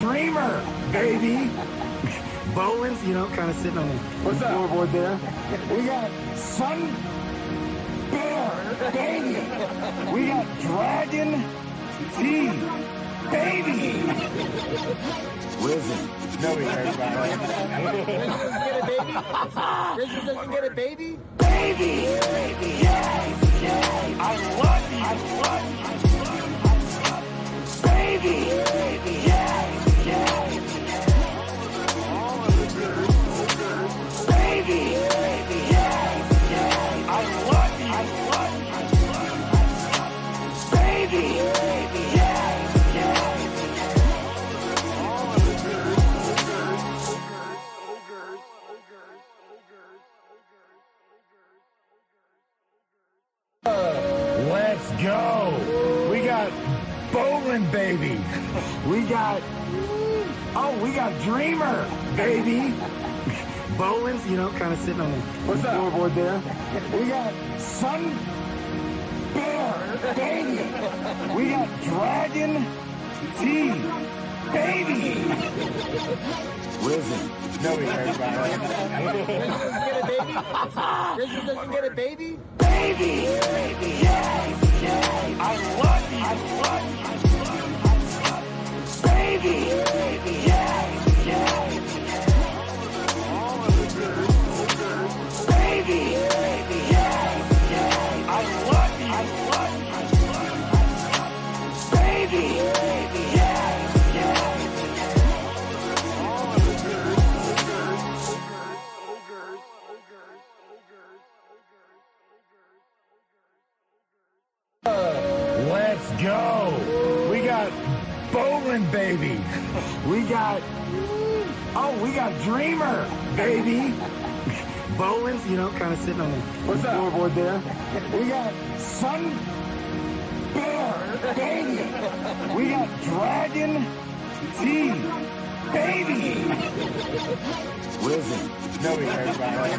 Dreamer, baby. Bowling's, you know, kind of sitting on the scoreboard there. We got Sun Bear, baby. We got Dragon T, baby. Listen. No, he cares about it. Christmas doesn't get a baby? Baby! Yes! I love you! Baby! Yes! Baby! Yes! I love you! Baby! Yes! Let's go. We got Bowling, baby. We got Dreamer, baby. Bowling's, you know, kind of sitting on the scoreboard there. We got Sun Bear, baby. We got Dragon T, baby. Listen. No, he cares about it. Christmas doesn't get a baby? Baby! Yes! I love you! Baby! Yes! Baby! Yes! I love you! Baby! Yes! Let's go. We got Bowling, baby. We got Dreamer, baby. Bowling's, you know, kind of sitting on the scoreboard there. We got Sun Bear, baby. We got Dragon T, baby. Listen. No, he cares about it.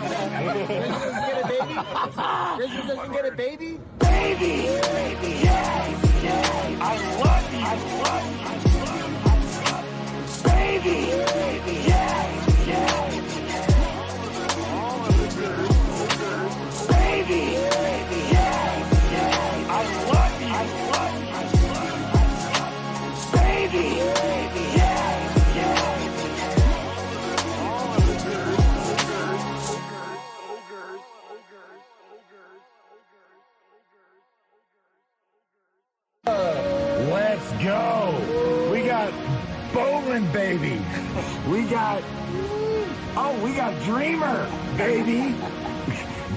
Christmas doesn't get a baby? Baby! Yes! I love you! Baby! Yes! Baby! Yes! I love you! Baby! Yes! Let's go. We got Bowling, baby. We got Dreamer, baby.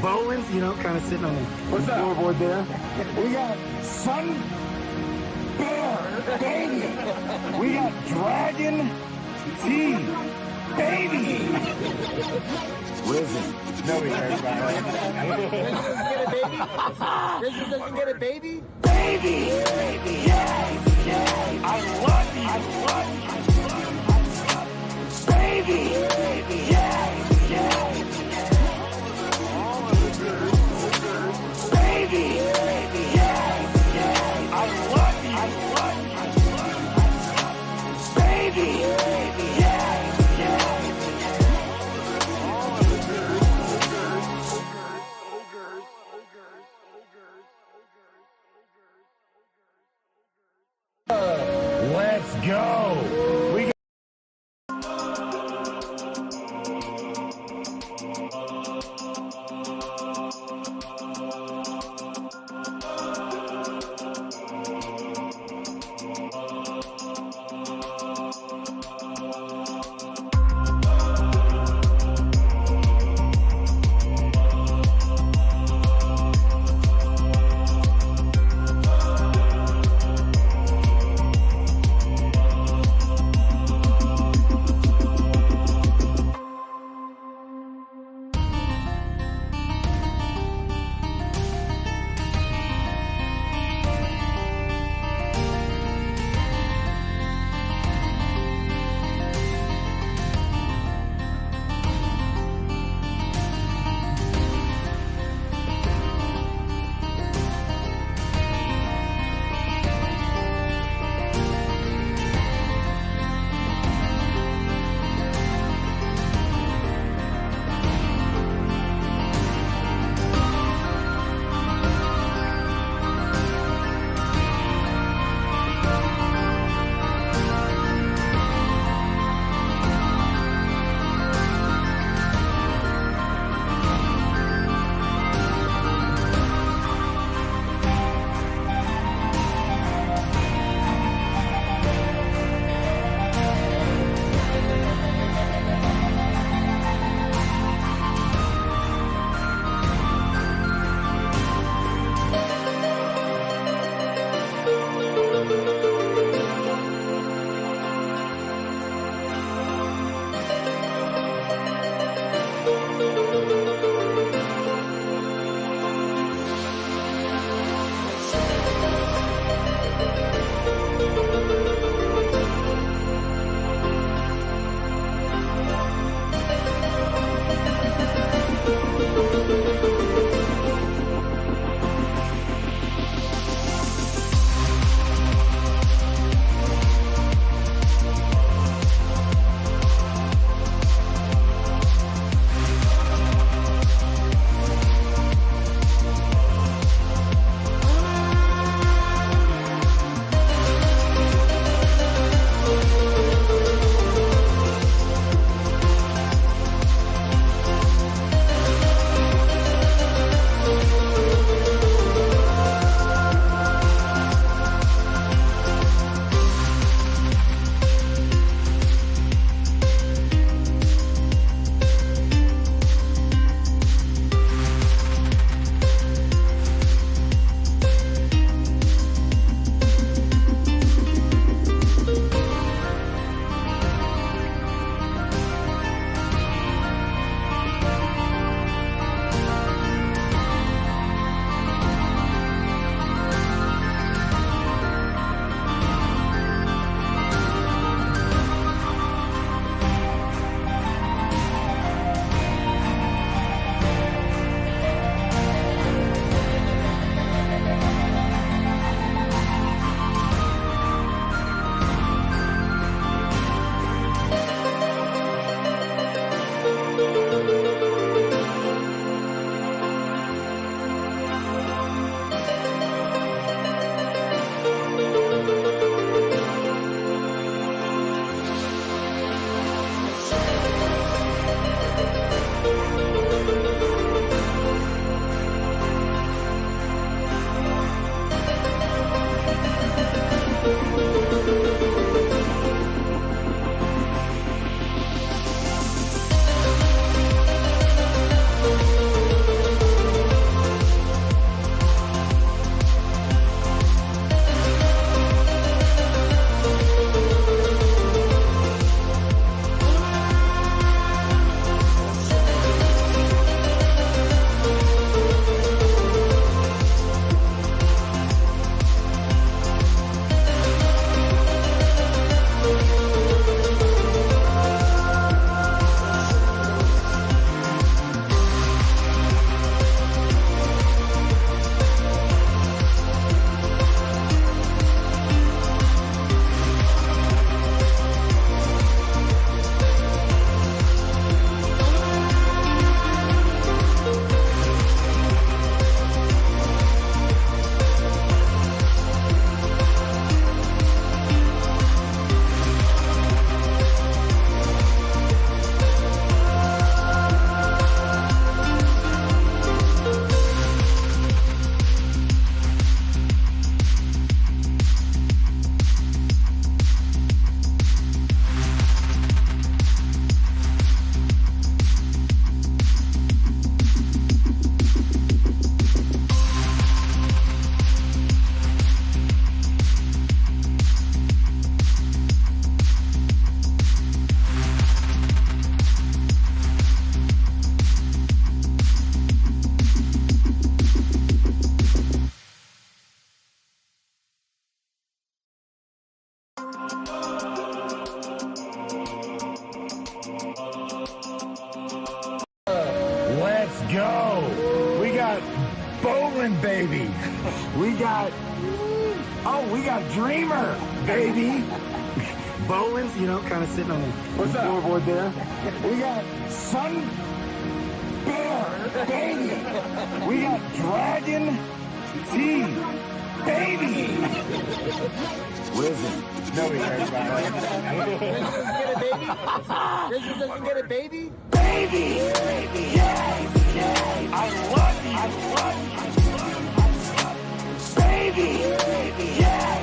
Bowling's, you know, kind of sitting on the scoreboard there. We got Sun Bear, baby. We got Dragon T, baby. Listen. No, he cares about it. Christmas doesn't get a baby? Baby! Yes! I love you! Baby! Yes! Baby! Yes! I love you! Baby! Yes! Let's go. We got go. We got bowling, baby. We got dreamer, baby. Bowling's, kind of sitting on the floorboard there. We got sun bear, baby. We got dragon tea, baby. Listen. No, we can't. This doesn't get a baby? Baby! Yes! I love you! Baby! Yes!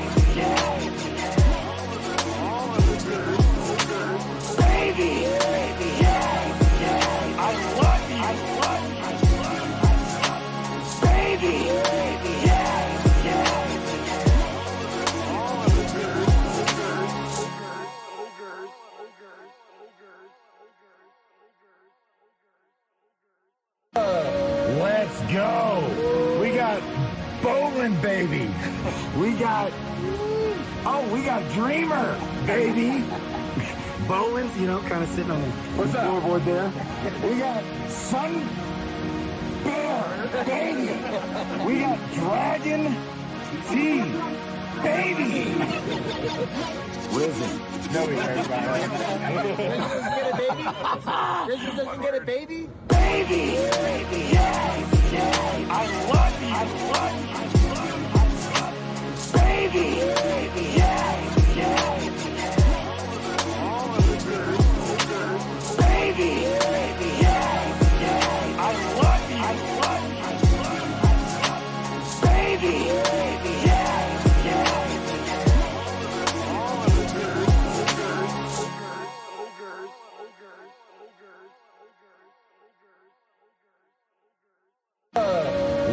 Baby! Yes! I love you! Baby! Yes! Let's go. We got bowling, baby. We got dreamer, baby. Bowling's, kind of sitting on the floorboard there. We got sun bear, baby. We got dragon tea, baby. Listen. No, we can't. This doesn't get a baby? Baby! Yes! I love you! Baby! Yes! Baby! Yes! I love you! Baby! Yes!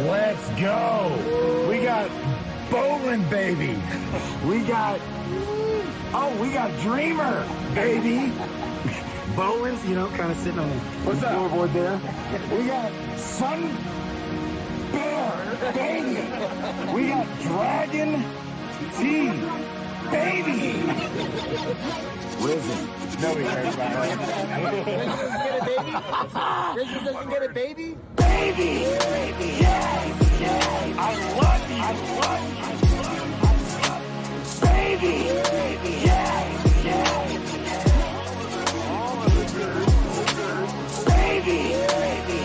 Let's go. We got bowling, baby. We got dreamer, baby. Bowling's, kind of sitting on the floorboard there. We got sun bear, baby. We got dragon tea, baby. Listen. No, we can't. This doesn't get a baby? Baby! Yes! I love you! Baby! Yes! Baby!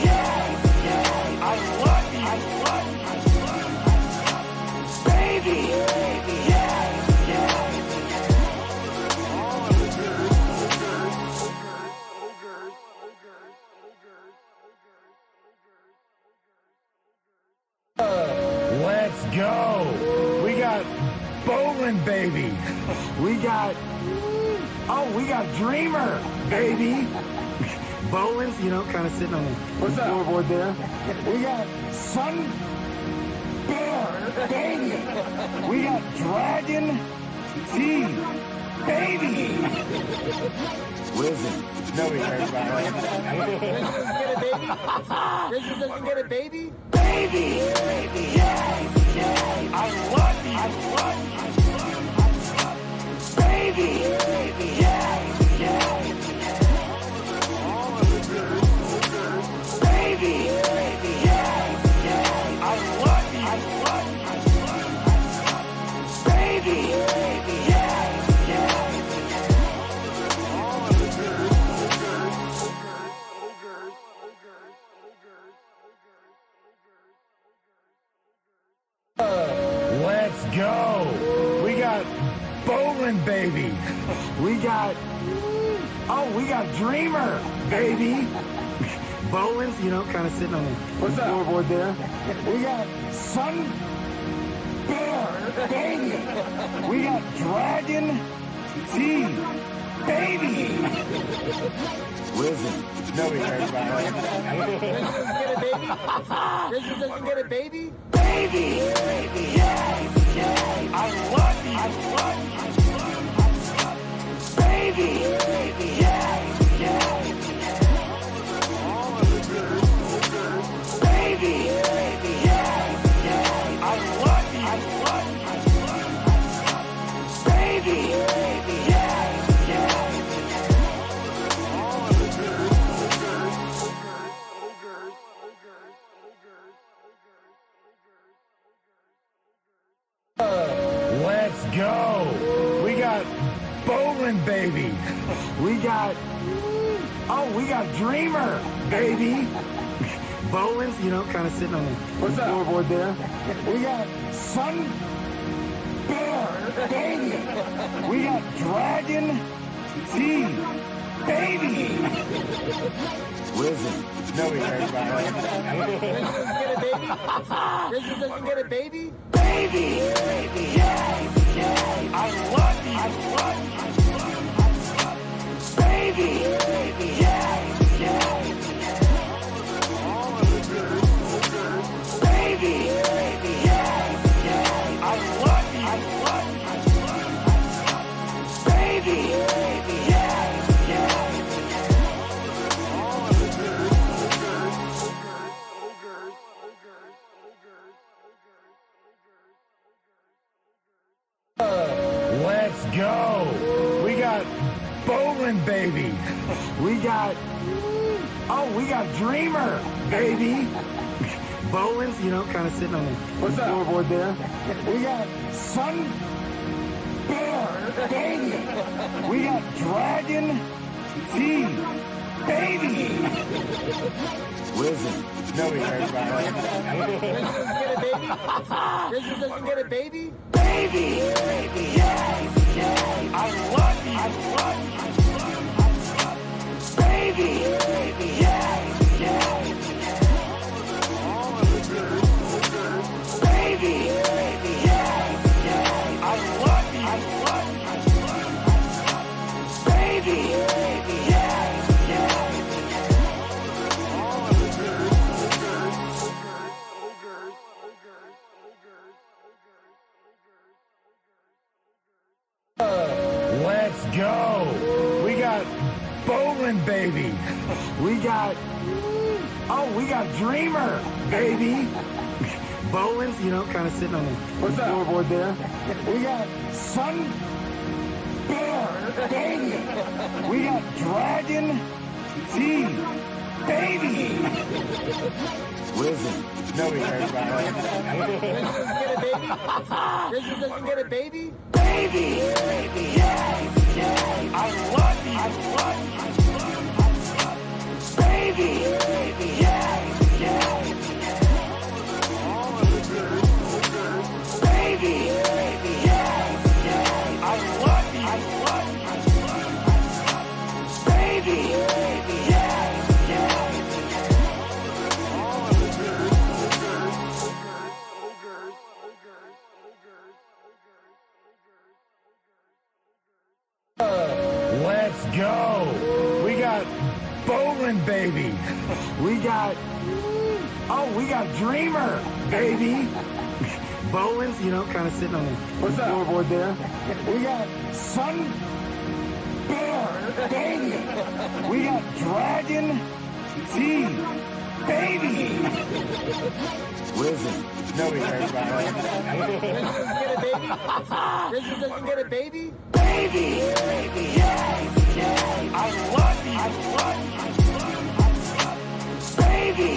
Yes! I love you! Baby! Yes! Let's go. We got bowling, baby. We got dreamer, baby. Bowling's, kind of sitting on the floorboard there. We got sun bear, baby. We got dragon tea, baby. Listen. No, we can't. This doesn't get a baby? Baby! Yes! I love you! Baby! Yes! Baby! Yes! I love you! Baby! Yes! Let's go. We got bowling, baby. We got dreamer, baby. Bowling's, kind of sitting on the floorboard there. We got sun bear, baby. We got dragon tea, baby. Listen. No, we can't. This doesn't get a baby? Baby! Yes! I love you! Baby! Yes! Baby! Yes! I love you! Baby! Yes! We got, we got Dreamer, baby. Bowen's, kind of sitting on the floorboard there. We got Sun Bear, baby. We got Dragon T, baby. Listen. No, we heard about it. This doesn't get a baby? Baby! Yes! I love you! Baby! Yes! Baby! Yes! I love you! Baby! Yes! Let's go. We got Bowling, baby. We got, we got Dreamer, baby. Bowen's, kind of sitting on the floorboard there. We got Sun Bear, baby. We got Dragon T, baby. Listen. No, we heard about it. This doesn't get a baby? Baby! Yes! I love you! Baby! Yes! Baby! Yes! I love you! Baby! Yes! Let's go. We got Bowling, baby. We got, we got Dreamer, baby. Bowen's, kind of sitting on the floorboard there. We got Sun Bear, baby. We got Dragon T, baby. Listen. No, we heard about it. This doesn't get a baby? Baby! Yes! I love you! Baby! Yes! Baby! Yes! I love you! Baby! Yes! Let's go. We got Bowling, baby. We got, we got Dreamer, baby. Bowen's, kind of sitting on the floorboard there. We got Sun Bear, baby. We got Dragon T, baby. Listen. No, we heard about it. This doesn't get a baby? Baby! Yes! I love you! Baby!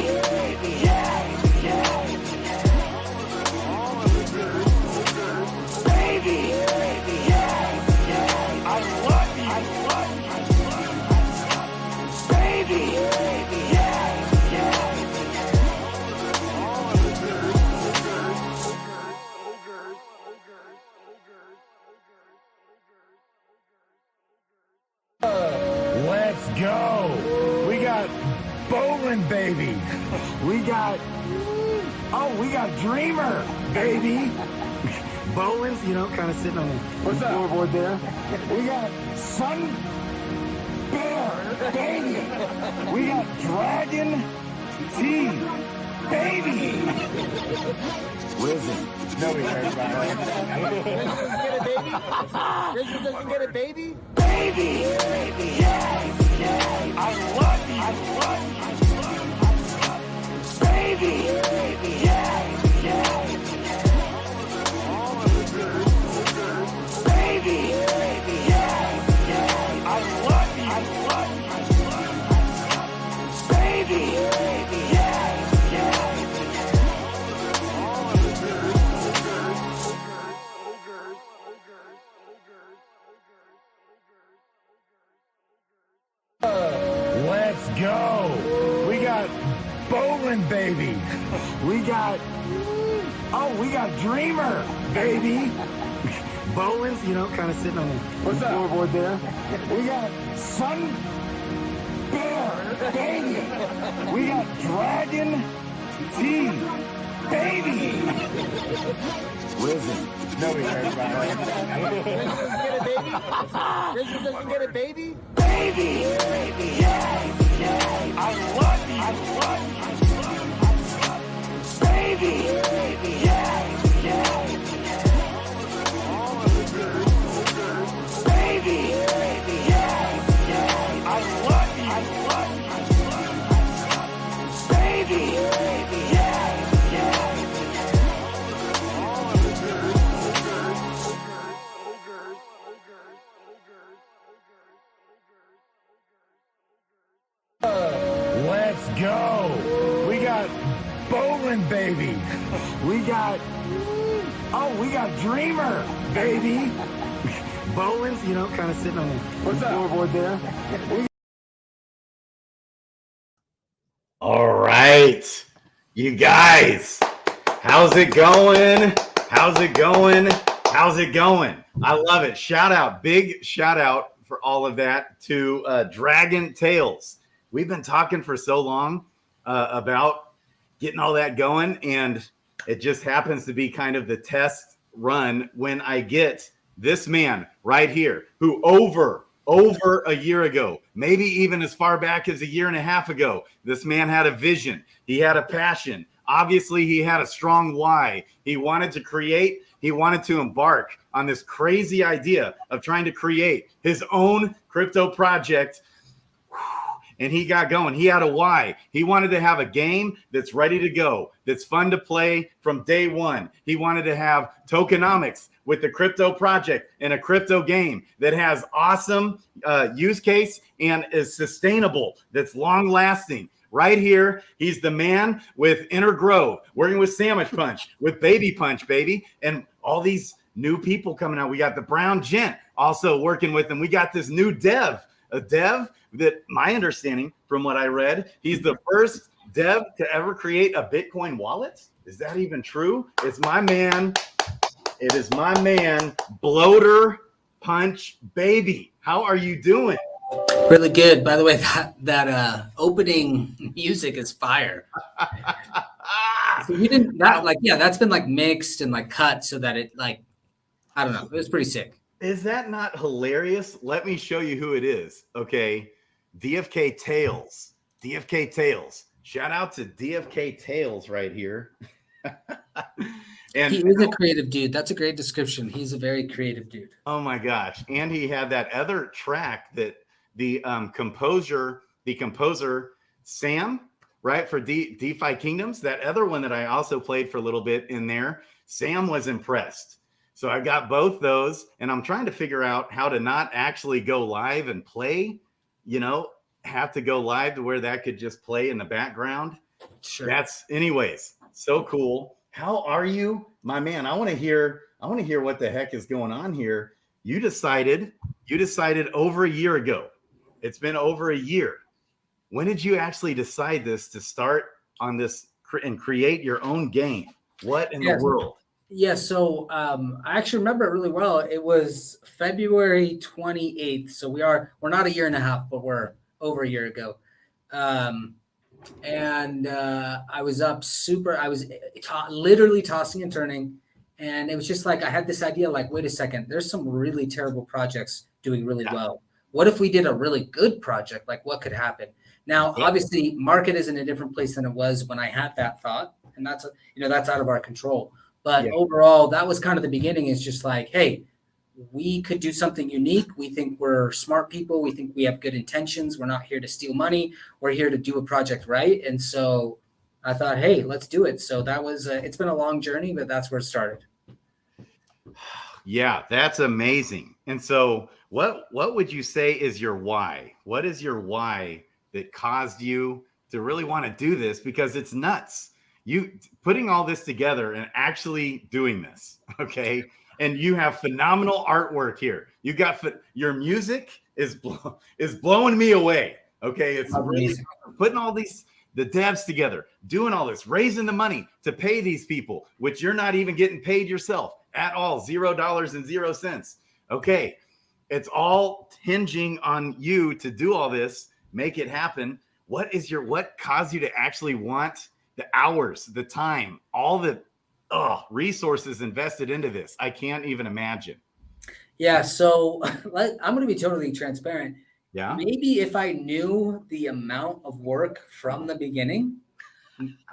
Yes! Baby! Yes! I love you! Baby! Yes! Let's go. We got Bowling, baby. We got, we got Dreamer, baby. Bowen's, kind of sitting on the floorboard there. We got Sun Bear, baby. We got Dragon T, baby. Listen. No, we heard about it. This doesn't get a baby? Baby! Yes! I love you! Baby! Yes! Baby! Yes! I love you! Baby! Yes! go. We got bowling, baby. We got Dreamer, baby. Bowling's, kind of sitting on the floorboard there. We got Sun Bear, baby. We got Dragon T, baby. Risen. Nobody cares about it. Risen doesn't get a baby? Baby! Yes! Yes! I love you! Baby! Yes! Yes! Baby! Yes! Yes! I love you! Baby! Yes! Yes! Let's go. We got bowling, baby. We got Dreamer, baby. Bowling's, kind of sitting on the floorboard there. All right, you guys, how's it going? How's it going? How's it going? I love it. Big shout out for all of that to Dragon Tales. We've been talking for so long about getting all that going, and it just happens to be kind of the test run when I get this man right here who over a year ago, maybe even as far back as a year and a half ago, this man had a vision. He had a passion. Obviously, he had a strong why. He wanted to create. He wanted to embark on this crazy idea of trying to create his own crypto project. And he got going. He had a why. He wanted to have a game that's ready to go, that's fun to play from day one. He wanted to have tokenomics with the crypto project and a crypto game that has awesome use case and is sustainable, that's long lasting. Right here, he's the man with Inner Grove, working with Sandwich Punch, with Baby Punch, baby, and all these new people coming out. We got the Brown Gent also working with him. We got this new dev, a dev that, my understanding from what I read, he's the first dev to ever create a Bitcoin wallet. Is that even true? It's my man. It is my man, BloaterPunch, baby. How are you doing? Really good. By the way, that opening music is fire. So you didn't that's been like mixed and like cut so that it I don't know. It was pretty sick. Is that not hilarious? Let me show you who it is. Okay. DFK Tales. DFK Tales. Shout out to DFK Tales right here. And he is a creative dude. That's a great description. He's a very creative dude. Oh my gosh. And he had that other track that the composer Sam, right, for DeFi Kingdoms, that other one that I also played for a little bit in there, Sam was impressed. So I got both those, and I'm trying to figure out how to not actually go live and play, have to go live to where that could just play in the background. Sure. Anyways, so cool. How are you, my man? I want to hear what the heck is going on here. You decided over a year ago. It's been over a year. When did you actually decide to start on this and create your own game? What in the world? Yeah, so I actually remember it really well. It was February 28th. So we're not a year and a half, but we're over a year ago. And I was up I was literally tossing and turning. And it was just like, I had this idea, wait a second, there's some really terrible projects doing really well. What if we did a really good project? What could happen? Now, obviously, market is in a different place than it was when I had that thought. And that's out of our control. But overall, that was kind of the beginning. It's just hey, we could do something unique. We think we're smart people. We think we have good intentions. We're not here to steal money. We're here to do a project right. And so I thought, hey, let's do it. So that was, it's been a long journey, but that's where it started. Yeah, that's amazing. And so what would you say is your why? What is your why that caused you to really want to do this? Because it's nuts. You putting all this together and actually doing this, okay? And you have phenomenal artwork here. You got your music is blowing me away, Okay, it's That's really amazing. putting all the devs together, doing all this, raising the money to pay these people, which you're not even getting paid yourself at all, $0.00. Okay, it's all hinging on you to do all this, make it happen. What caused you to actually want the hours, the time, all the resources invested into this? I can't even imagine. Yeah, so I'm going to be totally transparent. Yeah. Maybe if I knew the amount of work from the beginning,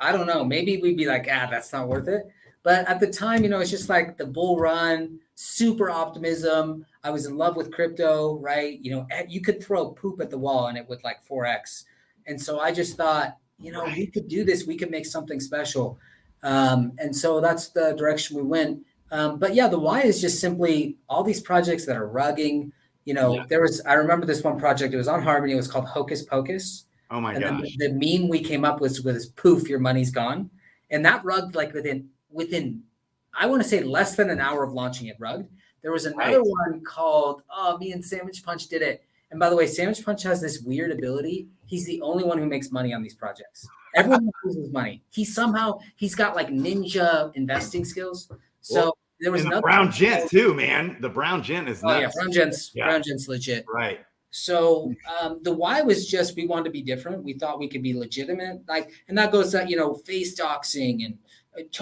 I don't know, maybe we'd be like, that's not worth it. But at the time, it's just like the bull run, super optimism. I was in love with crypto, right? You could throw poop at the wall and it would like 4x. And so I just thought, we could do this. We could make something special. And so that's the direction we went. But yeah, the why is just simply all these projects that are rugging. I remember this one project, it was on Harmony, it was called Hocus Pocus. Oh my and gosh. The meme we came up with was poof, your money's gone. And that rugged like within, I want to say less than an hour of launching it rugged. There was another one called, me and Sandwich Punch did it. And by the way, Sandwich Punch has this weird ability. He's the only one who makes money on these projects. Everyone loses money. He's got like ninja investing skills. So there was the brown gent too, man. The brown gent is nuts. Brown gent's legit. Right. So the why was just we wanted to be different. We thought we could be legitimate, and that goes to face doxing and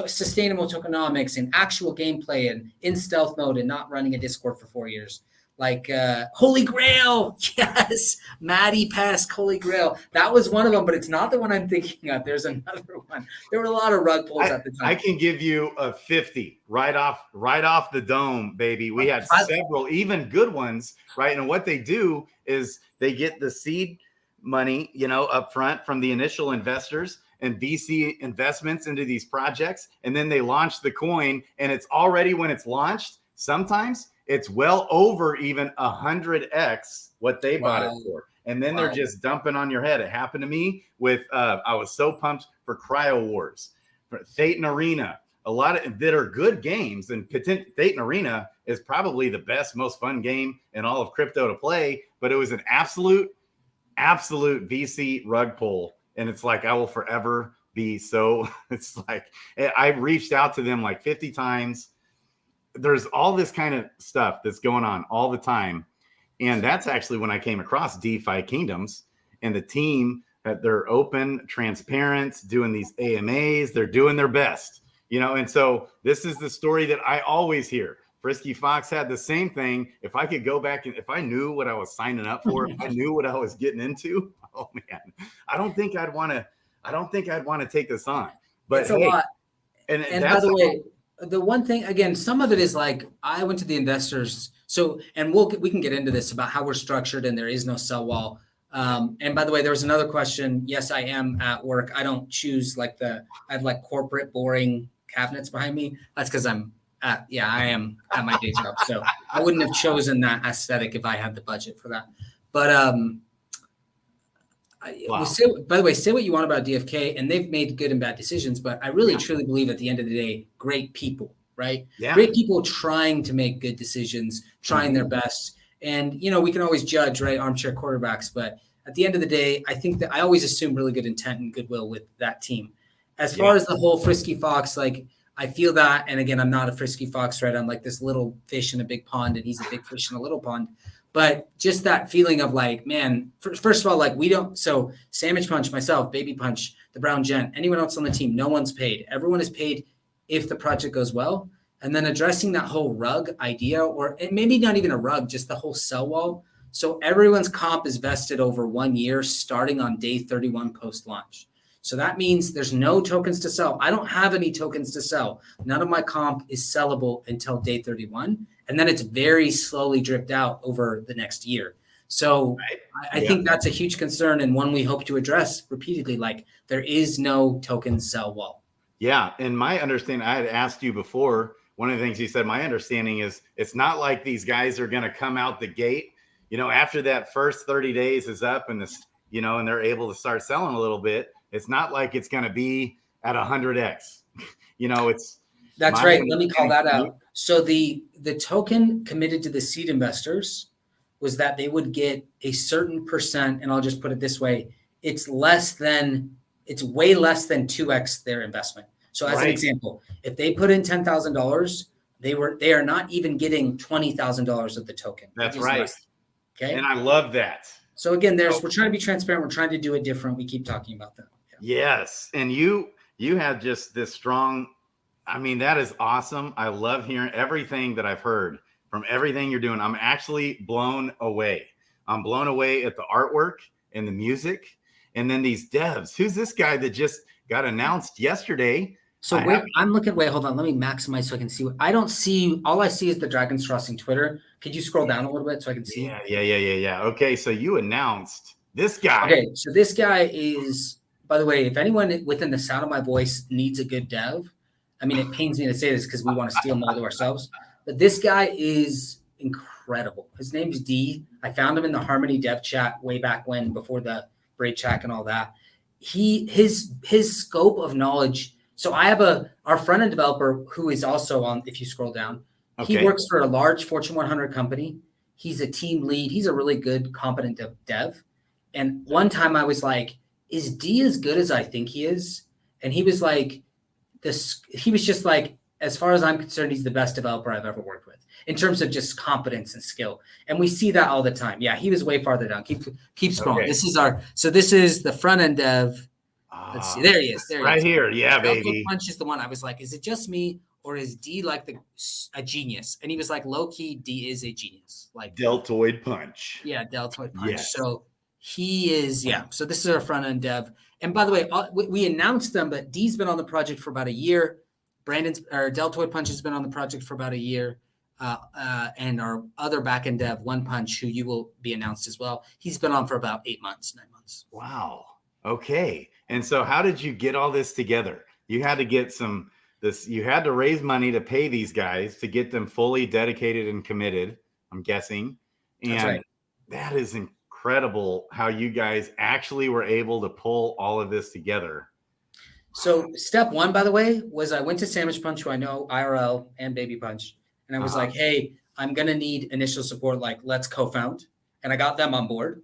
sustainable tokenomics and actual gameplay and in stealth mode and not running a Discord for 4 years. Like Holy Grail, yes, Maddie Pesk, Holy Grail. That was one of them, but it's not the one I'm thinking of. There's another one. There were a lot of rug pulls at the time. I can give you a 50 right off the dome, baby. We had several, even good ones, right? And what they do is they get the seed money, up front from the initial investors and VC investments into these projects, and then they launch the coin, and it's already when it's launched. Sometimes it's well over even 100x what they bought it for. And then they're just dumping on your head. It happened to me with, I was so pumped for Cryo Wars, for Klaytn Arena, a lot of that are good games. And Klaytn Arena is probably the best, most fun game in all of crypto to play, but it was an absolute VC rug pull. And it's like, I will forever be so, it's like, I reached out to them like 50 times. There's all this kind of stuff that's going on all the time. And that's actually when I came across DeFi Kingdoms and the team that they're open, transparent, doing these AMAs, they're doing their best, and so this is the story that I always hear. Frisky Fox had the same thing. If I could go back and if I knew what I was signing up for, if I knew what I was getting into, oh man, I don't think I'd want to take this on. But it's a lot. And by the way, the one thing, again, some of it is like I went to the investors. So, and we can get into this about how we're structured and there is no sell wall. And by the way, there was another question. Yes, I am at work. I don't choose I have like corporate boring cabinets behind me. That's because I am at my day job. So I wouldn't have chosen that aesthetic if I had the budget for that. But by the way, say what you want about DFK, and they've made good and bad decisions, but I really truly believe at the end of the day, great people, right? Yeah. Great people trying to make good decisions, trying their best. And, we can always judge, right? Armchair quarterbacks. But at the end of the day, I think that I always assume really good intent and goodwill with that team. As far as the whole Frisky Fox, I feel that. And again, I'm not a Frisky Fox, right? I'm like this little fish in a big pond and he's a big fish in a little pond. But just that feeling of man, first of all, so Sandwich Punch, myself, Baby Punch, the Brown Gent, anyone else on the team, no one's paid. Everyone is paid if the project goes well. And then addressing that whole rug idea, or maybe not even a rug, just the whole sell wall. So everyone's comp is vested over 1 year, starting on day 31 post-launch. So that means there's no tokens to sell. I don't have any tokens to sell. None of my comp is sellable until day 31. And then it's very slowly dripped out over the next year. So I think that's a huge concern and one we hope to address repeatedly. There is no token sell wall. Yeah. And my understanding, I had asked you before, one of the things you said, my understanding is it's not like these guys are going to come out the gate, after that first 30 days is up and and they're able to start selling a little bit. It's not like it's going to be at 100x, That's right. Let me call that out. So the token committed to the seed investors was that they would get a certain percent, and I'll just put it this way, it's way less than 2x their investment. So as an example, if they put in $10,000, they are not even getting $20,000 of the token. That's right. Less. Okay. And I love that. So again, we're trying to be transparent. We're trying to do it different. We keep talking about that. Yeah. Yes. And you have just this strong, I mean, that is awesome. I love hearing everything that I've heard from everything you're doing. I'm actually blown away. I'm blown away at the artwork and the music. And then these devs. Who's this guy that just got announced yesterday? So I'm looking, hold on. Let me maximize so I can see. I don't see, all I see is the Dragons Crossing Twitter. Could you scroll down a little bit so I can see? Yeah. Okay. So you announced this guy. Okay. So this guy is, by the way, if anyone within the sound of my voice needs a good dev, I mean, it pains me to say this because we want to steal them all to ourselves, but this guy is incredible. His name's D. I found him in the Harmony dev chat way back when, before the braid chat and all that. His scope of knowledge. So I have our front end developer who is also on, if you scroll down, he works for a large Fortune 100 company. He's a team lead. He's a really good, competent dev. And one time I was like, is D as good as I think he is? And he was like, he was just like, as far as I'm concerned, he's the best developer I've ever worked with in terms of just competence and skill. And we see that all the time. Yeah, he was way farther down. Keep scrolling. Okay. This is the front end dev. Let's see. There he is. Right here. Yeah, baby. Punch is the one. I was like, is it just me or is D like a genius? And he was like, low key, D is a genius. Like Deltoid Punch. Yeah, Deltoid Punch. Yes. So he is, So this is our front end dev. And by the way, we announced them, but D's been on the project for about a year. Deltoid Punch has been on the project for about a year. And our other backend dev, One Punch, who you will be announced as well, he's been on for about 9 months. Wow. Okay. And so how did you get all this together? You had to get you had to raise money to pay these guys to get them fully dedicated and committed, I'm guessing. And that is incredible how you guys actually were able to pull all of this together. So step one, by the way, was I went to Sandwich Punch, who I know IRL and Baby Punch. And I was like, hey, I'm going to need initial support. Like, let's co-found. And I got them on board,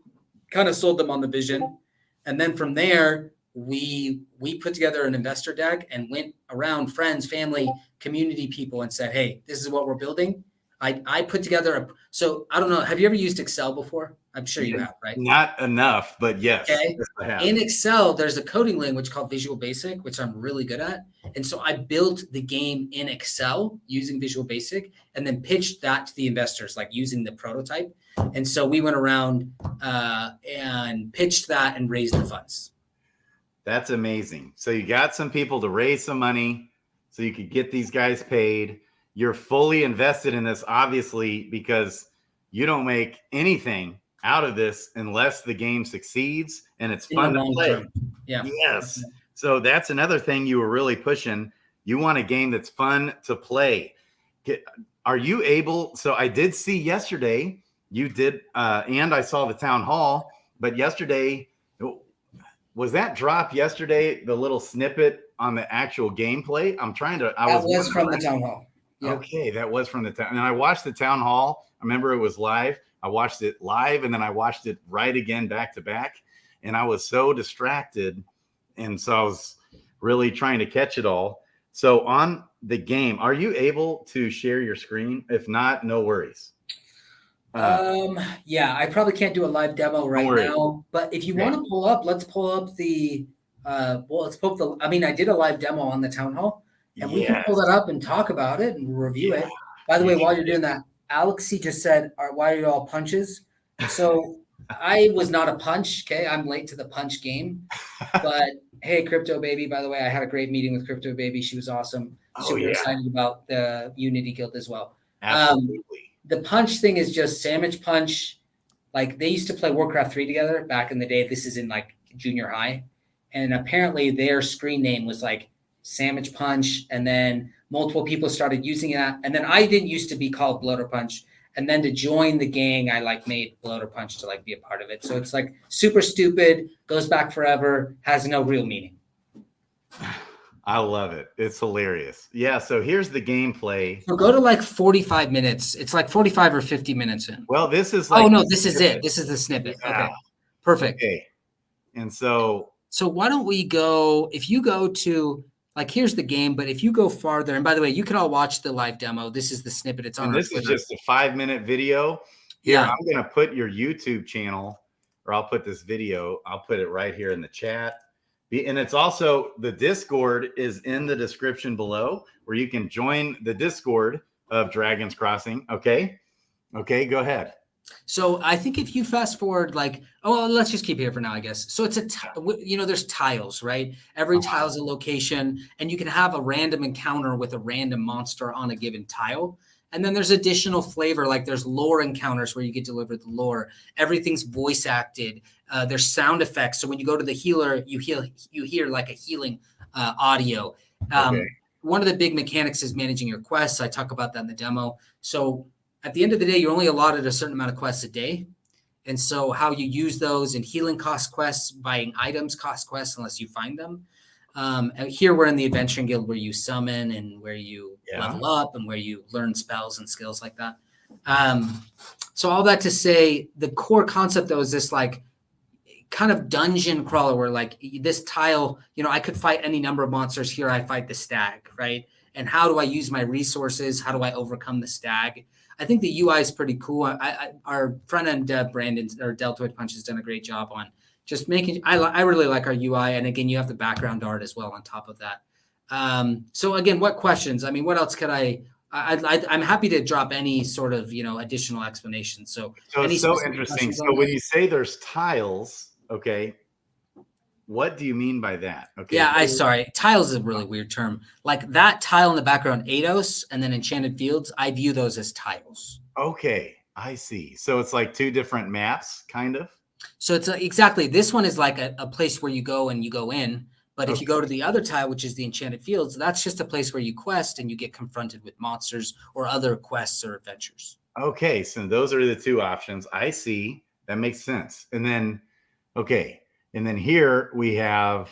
kind of sold them on the vision. And then from there, we put together an investor deck and went around friends, family, community people and said, hey, this is what we're building. I put together so I don't know. Have you ever used Excel before? I'm sure you have, right? Not enough, but yes. Okay. Yes, I have. In Excel, there's a coding language called Visual Basic, which I'm really good at. And so I built the game in Excel using Visual Basic and then pitched that to the investors, like using the prototype. And so we went around and pitched that and raised the funds. That's amazing. So you got some people to raise some money so you could get these guys paid. You're fully invested in this, obviously, because you don't make anything out of this unless the game succeeds and it's fun to play. Yeah. Yes. So that's another thing you were really pushing. You want a game that's fun to play. Are you able? So I did see yesterday you did, and I saw the town hall, but yesterday, was that drop yesterday, the little snippet on the actual gameplay? That was from the town hall. Yeah. Okay, that was from the town. And I watched the town hall. I remember it was live. I watched it live, and then I watched it right again back to back. And I was so distracted. And so I was really trying to catch it all. So on the game, are you able to share your screen? If not, no worries. Yeah, I probably can't do a live demo right now, but if you want to pull up, let's pull up I did a live demo on the town hall and we can pull that up and talk about it and review it. By the way, while you're doing that, Alexi just said, why are you all punches? So I was not a punch. Okay. I'm late to the punch game, but hey, Crypto Baby, by the way, I had a great meeting with Crypto Baby. She was awesome. Super excited about the Unity Guild as well. Absolutely. The punch thing is just Sandwich Punch. Like they used to play Warcraft 3 together back in the day. This is in like junior high. And apparently their screen name was like Sandwich Punch. And then multiple people started using that. And then I didn't used to be called BloaterPunch. And then to join the gang, I like made BloaterPunch to like be a part of it. So it's like super stupid, goes back forever, has no real meaning. I love it. It's hilarious. Yeah. So here's the gameplay. So go to like 45 minutes. It's like 45 or 50 minutes in. Well, this is like. Oh no, this is it. This is the snippet. Yeah. Okay, perfect. Okay. And so why don't we go? If you go to like, here's the game, but if you go farther, and by the way, you can all watch the live demo. This is the snippet. It's on. And this is just a 5-minute video. Here, Yeah. I'm going to put your YouTube channel, or I'll put this video. I'll put it right here in the chat. And it's also, the Discord is in the description below, where you can join the Discord of Dragons Crossing. Okay. Okay. Go ahead. So I think if you fast forward, like, oh, well, let's just keep here for now, I guess. So it's there's tiles, right? Every tile is a location, and you can have a random encounter with a random monster on a given tile. And then there's additional flavor, like there's lore encounters where you get delivered the lore. Everything's voice acted. There's sound effects. So when you go to the healer, you hear like a healing audio. One of the big mechanics is managing your quests. I talk about that in the demo. So at the end of the day, you're only allotted a certain amount of quests a day. And so how you use those in healing cost quests, buying items cost quests, unless you find them. And here we're in the Adventuring Guild where you summon and where you level up and where you learn spells and skills like that. So all that to say, the core concept though is this like kind of dungeon crawler where like this tile, I could fight any number of monsters. Here I fight the stag, right? And how do I use my resources? How do I overcome the stag? I think the UI is pretty cool. Our front end dev, Brandon, or Deltoid Punch, has done a great job on just making. I really like our UI, and again, you have the background art as well on top of that. So again, what questions? I mean, what else could I'm happy to drop any sort of additional explanation. So it's so interesting. So when you say there's tiles, okay, what do you mean by that? Okay. Yeah, sorry. Tiles is a really weird term. Like that tile in the background, Eidos, and then Enchanted Fields, I view those as tiles. Okay, I see. So it's like two different maps, kind of? So it's exactly. This one is like a place where you go and you go in. But if you go to the other tile, which is the Enchanted Fields, that's just a place where you quest and you get confronted with monsters or other quests or adventures. Okay, so those are the two options. I see. That makes sense. And then, okay. And then here we have,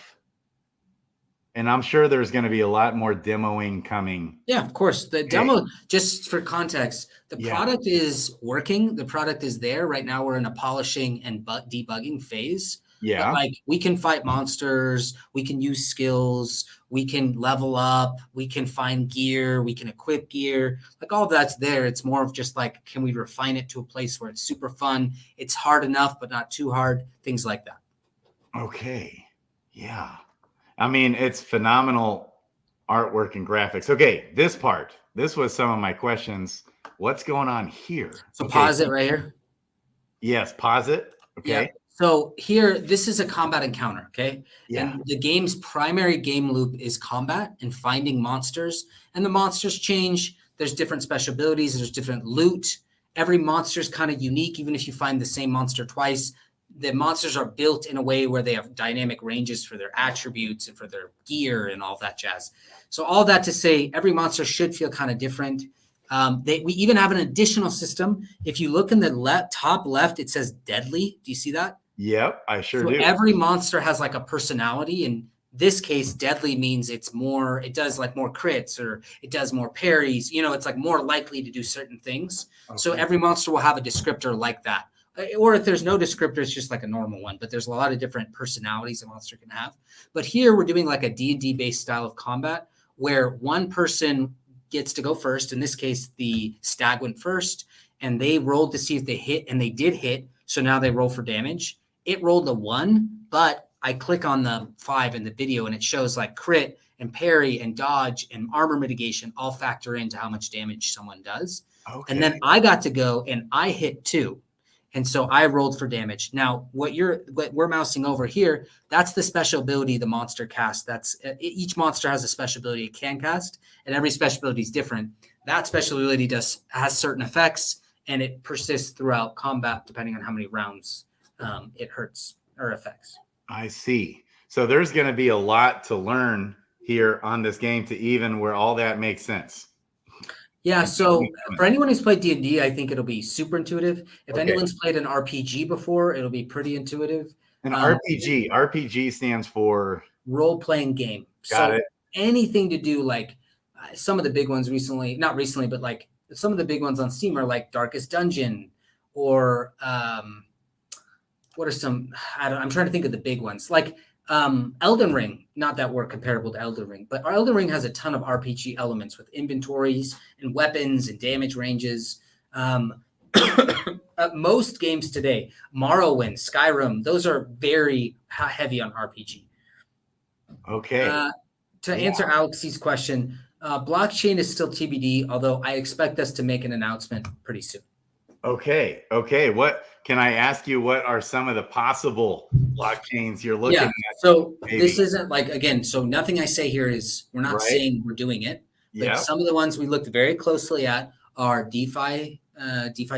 and I'm sure there's going to be a lot more demoing coming. Yeah, of course. The demo, just for context, the product is working. The product is there. Right now we're in a polishing and debugging phase. Yeah. But like we can fight monsters, we can use skills, we can level up, we can find gear, we can equip gear. Like all of that's there. It's more of just like, can we refine it to a place where it's super fun? It's hard enough, but not too hard. Things like that. Okay. Yeah. I mean, it's phenomenal artwork and graphics. Okay. This was some of my questions. What's going on here? So pause it right here. Yes. Pause it. Okay. Yeah. So here, this is a combat encounter, okay? Yeah. And the game's primary game loop is combat and finding monsters. And the monsters change. There's different special abilities. There's different loot. Every monster is kind of unique, even if you find the same monster twice. The monsters are built in a way where they have dynamic ranges for their attributes and for their gear and all that jazz. So all that to say, every monster should feel kind of different. We even have an additional system. If you look in the top left, it says deadly. Do you see that? Yep, I sure do. Every monster has like a personality. In this case, deadly means it does like more crits or it does more parries. It's like more likely to do certain things. Okay. So every monster will have a descriptor like that. Or if there's no descriptor, it's just like a normal one. But there's a lot of different personalities a monster can have. But here we're doing like a D&D based style of combat where one person gets to go first. In this case, the stag went first, and they rolled to see if they hit, and they did hit. So now they roll for damage. It rolled a 1, but I click on the 5 in the video, and it shows like crit and parry and dodge and armor mitigation all factor into how much damage someone does. Okay. And then I got to go, and I hit 2. And so I rolled for damage. Now, what we're mousing over here, that's the special ability the monster casts. That's each monster has a special ability it can cast, and every special ability is different. That special ability has certain effects, and it persists throughout combat depending on how many rounds it hurts or affects. I see. So there's going to be a lot to learn here on this game to even where all that makes sense. Yeah, so for anyone who's played D&D, I think it'll be super intuitive. If anyone's played an RPG before, it'll be pretty intuitive. An RPG stands for? Role-playing game. Got it. anything to do like some of the big ones recently, not recently, but like some of the big ones on Steam are like Darkest Dungeon or what are some, I'm trying to think of the big ones like Elden Ring, not that we're comparable to Elden Ring, but Elden Ring has a ton of RPG elements with inventories and weapons and damage ranges. Most games today, Morrowind, Skyrim, those are very heavy on RPG. Okay. To answer Alex's question, blockchain is still TBD, although I expect us to make an announcement pretty soon. Okay. What can I ask you? What are some of the possible blockchains you're looking at? So this isn't like, again, so nothing I say here is we're not saying we're doing it. But some of the ones we looked very closely at are DeFi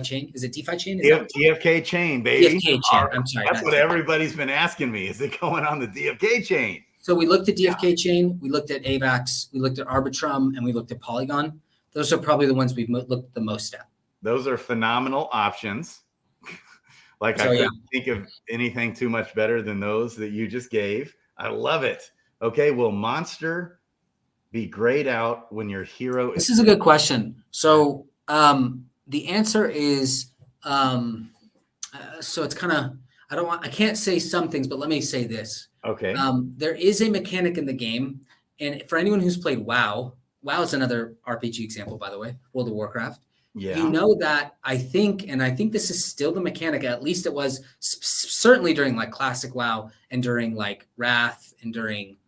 chain. Is it DeFi chain? DFK chain, baby. DFK chain. I'm sorry. That's what everybody's been asking me. Is it going on the DFK chain? So we looked at DFK chain, we looked at AVAX, we looked at Arbitrum, and we looked at Polygon. Those are probably the ones we've looked the most at. Those are phenomenal options. I couldn't think of anything too much better than those that you just gave. I love it. Okay, will Monster be grayed out when your hero This is a good question. So the answer is so it's kind of I can't say some things, but let me say this. Okay. There is a mechanic in the game, and for anyone who's played WoW is another RPG example, by the way, World of Warcraft. Yeah. You know that I think this is still the mechanic. At least it was certainly during like Classic WoW and during like Wrath and during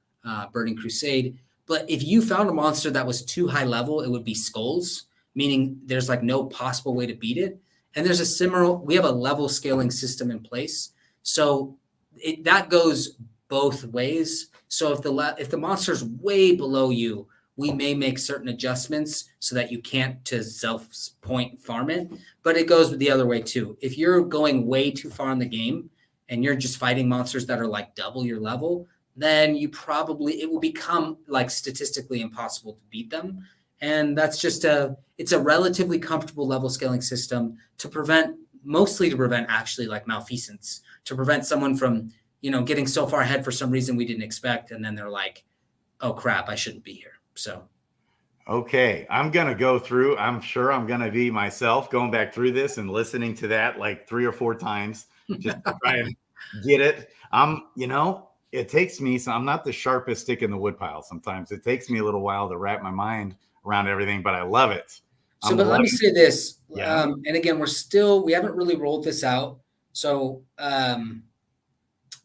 Burning Crusade. But if you found a monster that was too high level, it would be skulls, meaning there's like no possible way to beat it. And there's we have a level scaling system in place. So that goes both ways. So if the monster's way below you, we may make certain adjustments so that you can't to self-point farm it, but it goes the other way too. If you're going way too far in the game and you're just fighting monsters that are like double your level, then it will become like statistically impossible to beat them. And that's just it's a relatively comfortable level scaling system mostly to prevent actually like malfeasance, to prevent someone from, getting so far ahead for some reason we didn't expect. And then they're like, oh crap, I shouldn't be here. So, okay, I'm going to go through. I'm sure I'm going to be myself going back through this and listening to that like 3 or 4 times just to try and get it. It takes me, so I'm not the sharpest stick in the woodpile. Sometimes it takes me a little while to wrap my mind around everything, but I love it. So, but let me say this. Yeah. And again, we haven't really rolled this out. So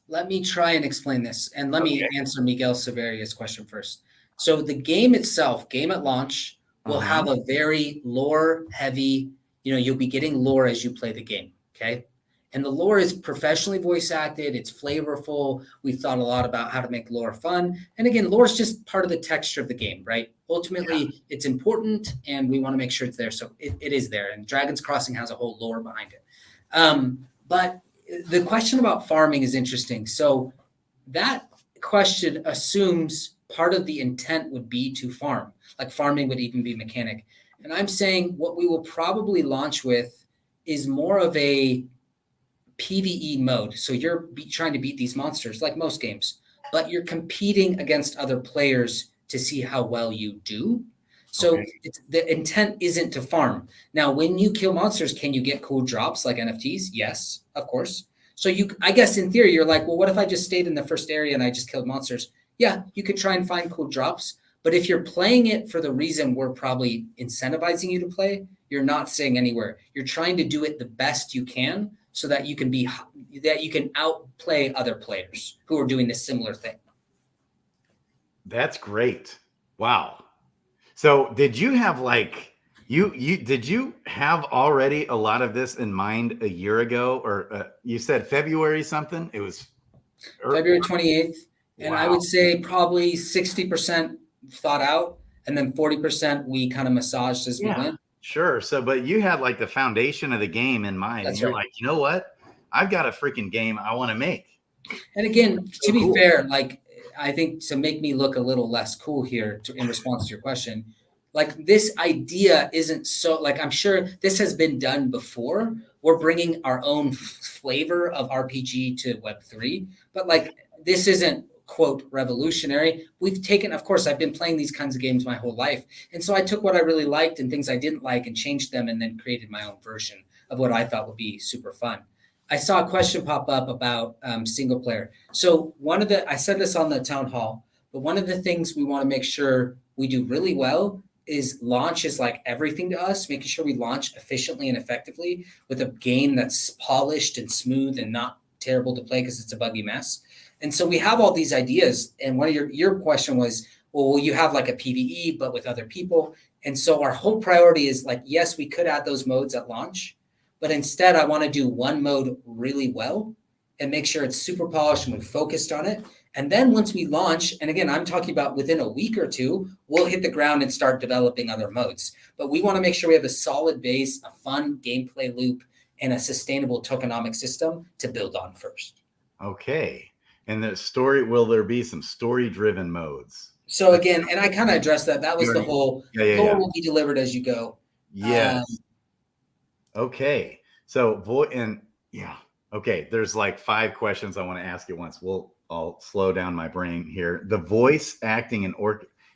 let me try and explain this. And let me answer Miguel Severia's question first. So the game itself, game at launch, will have a very lore heavy, you'll be getting lore as you play the game. Okay. And the lore is professionally voice acted. It's flavorful. We've thought a lot about how to make lore fun. And again, lore is just part of the texture of the game, right? Ultimately, it's important and we want to make sure it's there. So it is there. And Dragon's Crossing has a whole lore behind it. But the question about farming is interesting. So that question assumes part of the intent would be to farm, like farming would even be mechanic. And I'm saying what we will probably launch with is more of a PvE mode. So you're trying to beat these monsters like most games, but you're competing against other players to see how well you do. So the intent isn't to farm. Now, when you kill monsters, can you get cool drops like NFTs? Yes, of course. So I guess in theory, you're like, well, what if I just stayed in the first area and I just killed monsters? Yeah, you could try and find cool drops. But if you're playing it for the reason we're probably incentivizing you to play, you're not staying anywhere. You're trying to do it the best you can so that you can outplay other players who are doing this similar thing. That's great. Wow. So did you have did you have already a lot of this in mind a year ago, or you said February something? It was February 28th. And I would say probably 60% thought out and then 40% we kind of massaged as we went. Sure. So, but you had like the foundation of the game in mind. That's and you're right. Like, you know what? I've got a freaking game I want to make. And again, to be fair, like I think to make me look a little less cool here in response to your question, like this idea isn't so like, I'm sure this has been done before. We're bringing our own flavor of RPG to Web3, but like, this isn't quote revolutionary. We've taken, of course, I've been playing these kinds of games my whole life. And so I took what I really liked and things I didn't like and changed them and then created my own version of what I thought would be super fun. I saw a question pop up about single player. So I said this on the town hall, but one of the things we want to make sure we do really well is launch is like everything to us, making sure we launch efficiently and effectively with a game that's polished and smooth and not terrible to play because it's a buggy mess. And so we have all these ideas. And one of your question was, well, will you have like a PvE, but with other people? And so our whole priority is like, yes, we could add those modes at launch, but instead I want to do one mode really well and make sure it's super polished and we're focused on it. And then once we launch, and again, I'm talking about within a week or two, we'll hit the ground and start developing other modes. But we want to make sure we have a solid base, a fun gameplay loop, and a sustainable tokenomic system to build on first. Okay. And will there be some story-driven modes? So again, and I kind of addressed that. That was the whole lore will be delivered as you go. Yes. Okay. So okay. There's like 5 questions I want to ask at once. I'll slow down my brain here. The voice acting and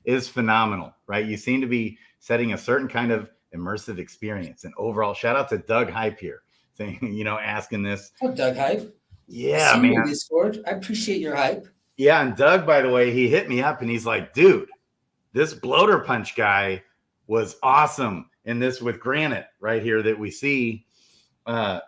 is phenomenal, right? You seem to be setting a certain kind of immersive experience. And overall, shout out to Doug Hype here, saying, asking this. Oh, Doug Hype. Yeah, man. Discord. I appreciate your hype. Yeah, and Doug, by the way, he hit me up and he's like, dude, this BloaterPunch guy was awesome in this with Granite right here that we see.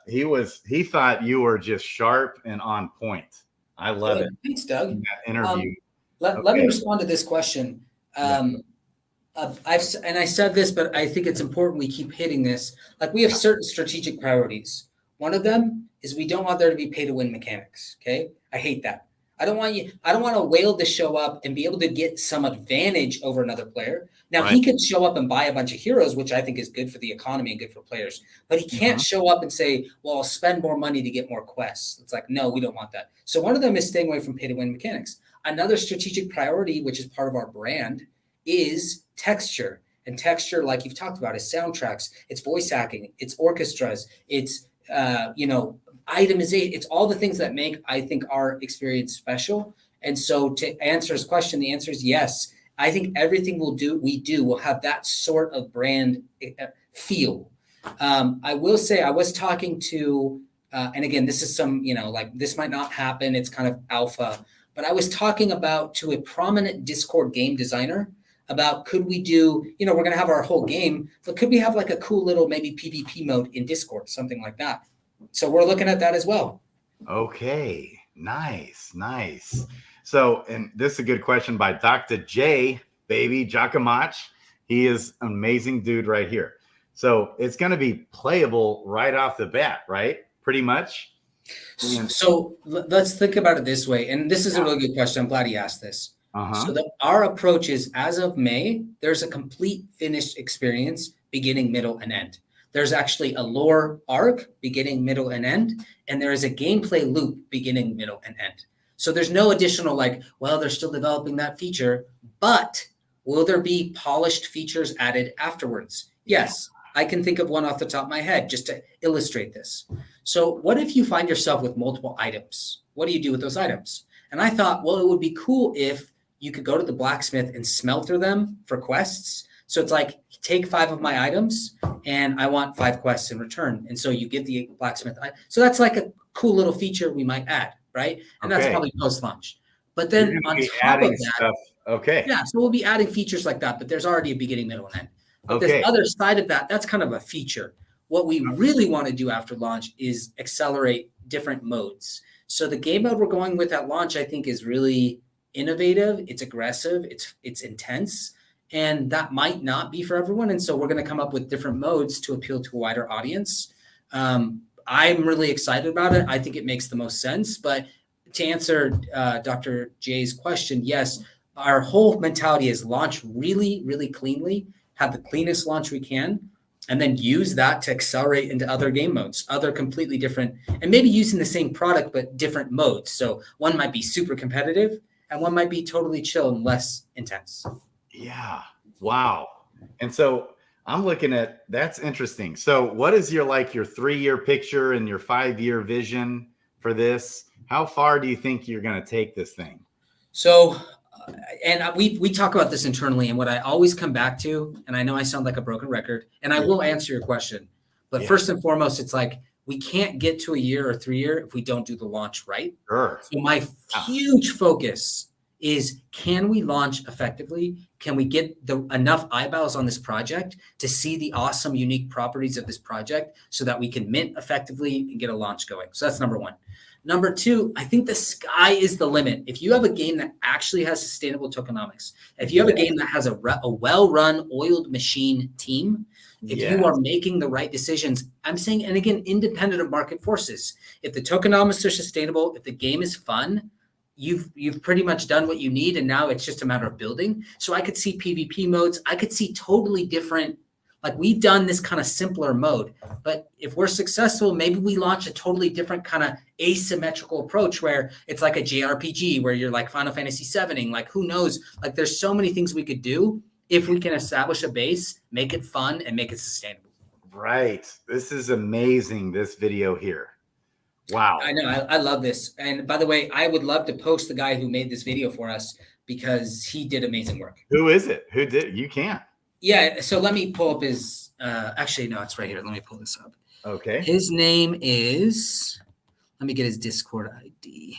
He thought you were just sharp and on point. I love it. Thanks, Doug. That interview. Let me respond to this question. I said this, but I think it's important we keep hitting this. Like we have certain strategic priorities. One of them is we don't want there to be pay to win mechanics. Okay. I hate that. I don't want a whale to show up and be able to get some advantage over another player. Now he could show up and buy a bunch of heroes, which I think is good for the economy and good for players, but he can't show up and say, well, I'll spend more money to get more quests. It's like, no, we don't want that. So one of them is staying away from pay to win mechanics. Another strategic priority, which is part of our brand, is texture. And texture, like you've talked about, is soundtracks, it's voice acting, it's orchestras, it's itemization. It's all the things that make, I think, our experience special. And so to answer his question, the answer is yes. I think everything we do will have that sort of brand feel. I will say I was talking to, and again, this is some, like this might not happen. It's kind of alpha, but I was talking to a prominent Discord game designer about could we do, we're going to have our whole game, but could we have like a cool little maybe PvP mode in Discord, something like that. So we're looking at that as well. Okay, nice. So, and this is a good question by Dr. J, baby, Jacomach. He is an amazing dude right here. So it's going to be playable right off the bat, right? Pretty much. So let's think about it this way. And this is a really good question. I'm glad he asked this. So our approach is, as of May, there's a complete finished experience, beginning, middle, and end. There's actually a lore arc, beginning, middle, and end. And there is a gameplay loop, beginning, middle, and end. So there's no additional they're still developing that feature, but will there be polished features added afterwards? Yes, I can think of one off the top of my head just to illustrate this. So what if you find yourself with multiple items? What do you do with those items? And I thought, well, it would be cool if you could go to the blacksmith and smelter them for quests. So it's like, take 5 of my items and I want 5 quests in return. And so you get the blacksmith. So that's like a cool little feature we might add, right? And that's probably post-launch. But then on top of that, stuff. Okay. Yeah, so we'll be adding features like that, but there's already a beginning, middle, and end. But this other side of that, that's kind of a feature. What we really want to do after launch is accelerate different modes. So the game mode we're going with at launch, I think, is really innovative. It's aggressive. It's intense. And that might not be for everyone. And so we're going to come up with different modes to appeal to a wider audience. I'm really excited about it. I think it makes the most sense. But to answer Dr. J's question, yes, our whole mentality is launch really, really cleanly, have the cleanest launch we can, and then use that to accelerate into other game modes, other completely different, and maybe using the same product, but different modes. So one might be super competitive and one might be totally chill and less intense. Yeah. Wow. And so I'm looking at, that's interesting. So what is your 3-year picture and your 5-year vision for this? How far do you think you're going to take this thing? So, and we talk about this internally, and what I always come back to, and I know I sound like a broken record, and I will answer your question, but first and foremost, it's like we can't get to a year or 3 year if we don't do the launch right. Sure. So my huge focus is, can we launch effectively? Can we get enough eyeballs on this project to see the awesome, unique properties of this project so that we can mint effectively and get a launch going? So that's number one. Number two, I think the sky is the limit. If you have a game that actually has sustainable tokenomics, if you have a game that has a well-run, oiled machine team, if you are making the right decisions, I'm saying, and again, independent of market forces, if the tokenomics are sustainable, if the game is fun, you've pretty much done what you need, and now it's just a matter of building. So I could see PvP modes. I could see totally different, like we've done this kind of simpler mode, but if we're successful, maybe we launch a totally different kind of asymmetrical approach where it's like a JRPG where you're like Final Fantasy VIIing, like who knows? Like there's so many things we could do if we can establish a base, make it fun, and make it sustainable. Right. This is amazing, this video here. Wow. I know. I love this. And by the way, I would love to post the guy who made this video for us because he did amazing work. Who is it? Who did? You can't. Yeah. So let me pull up his, actually, no, it's right here. Let me pull this up. Okay. His name is, let me get his Discord ID.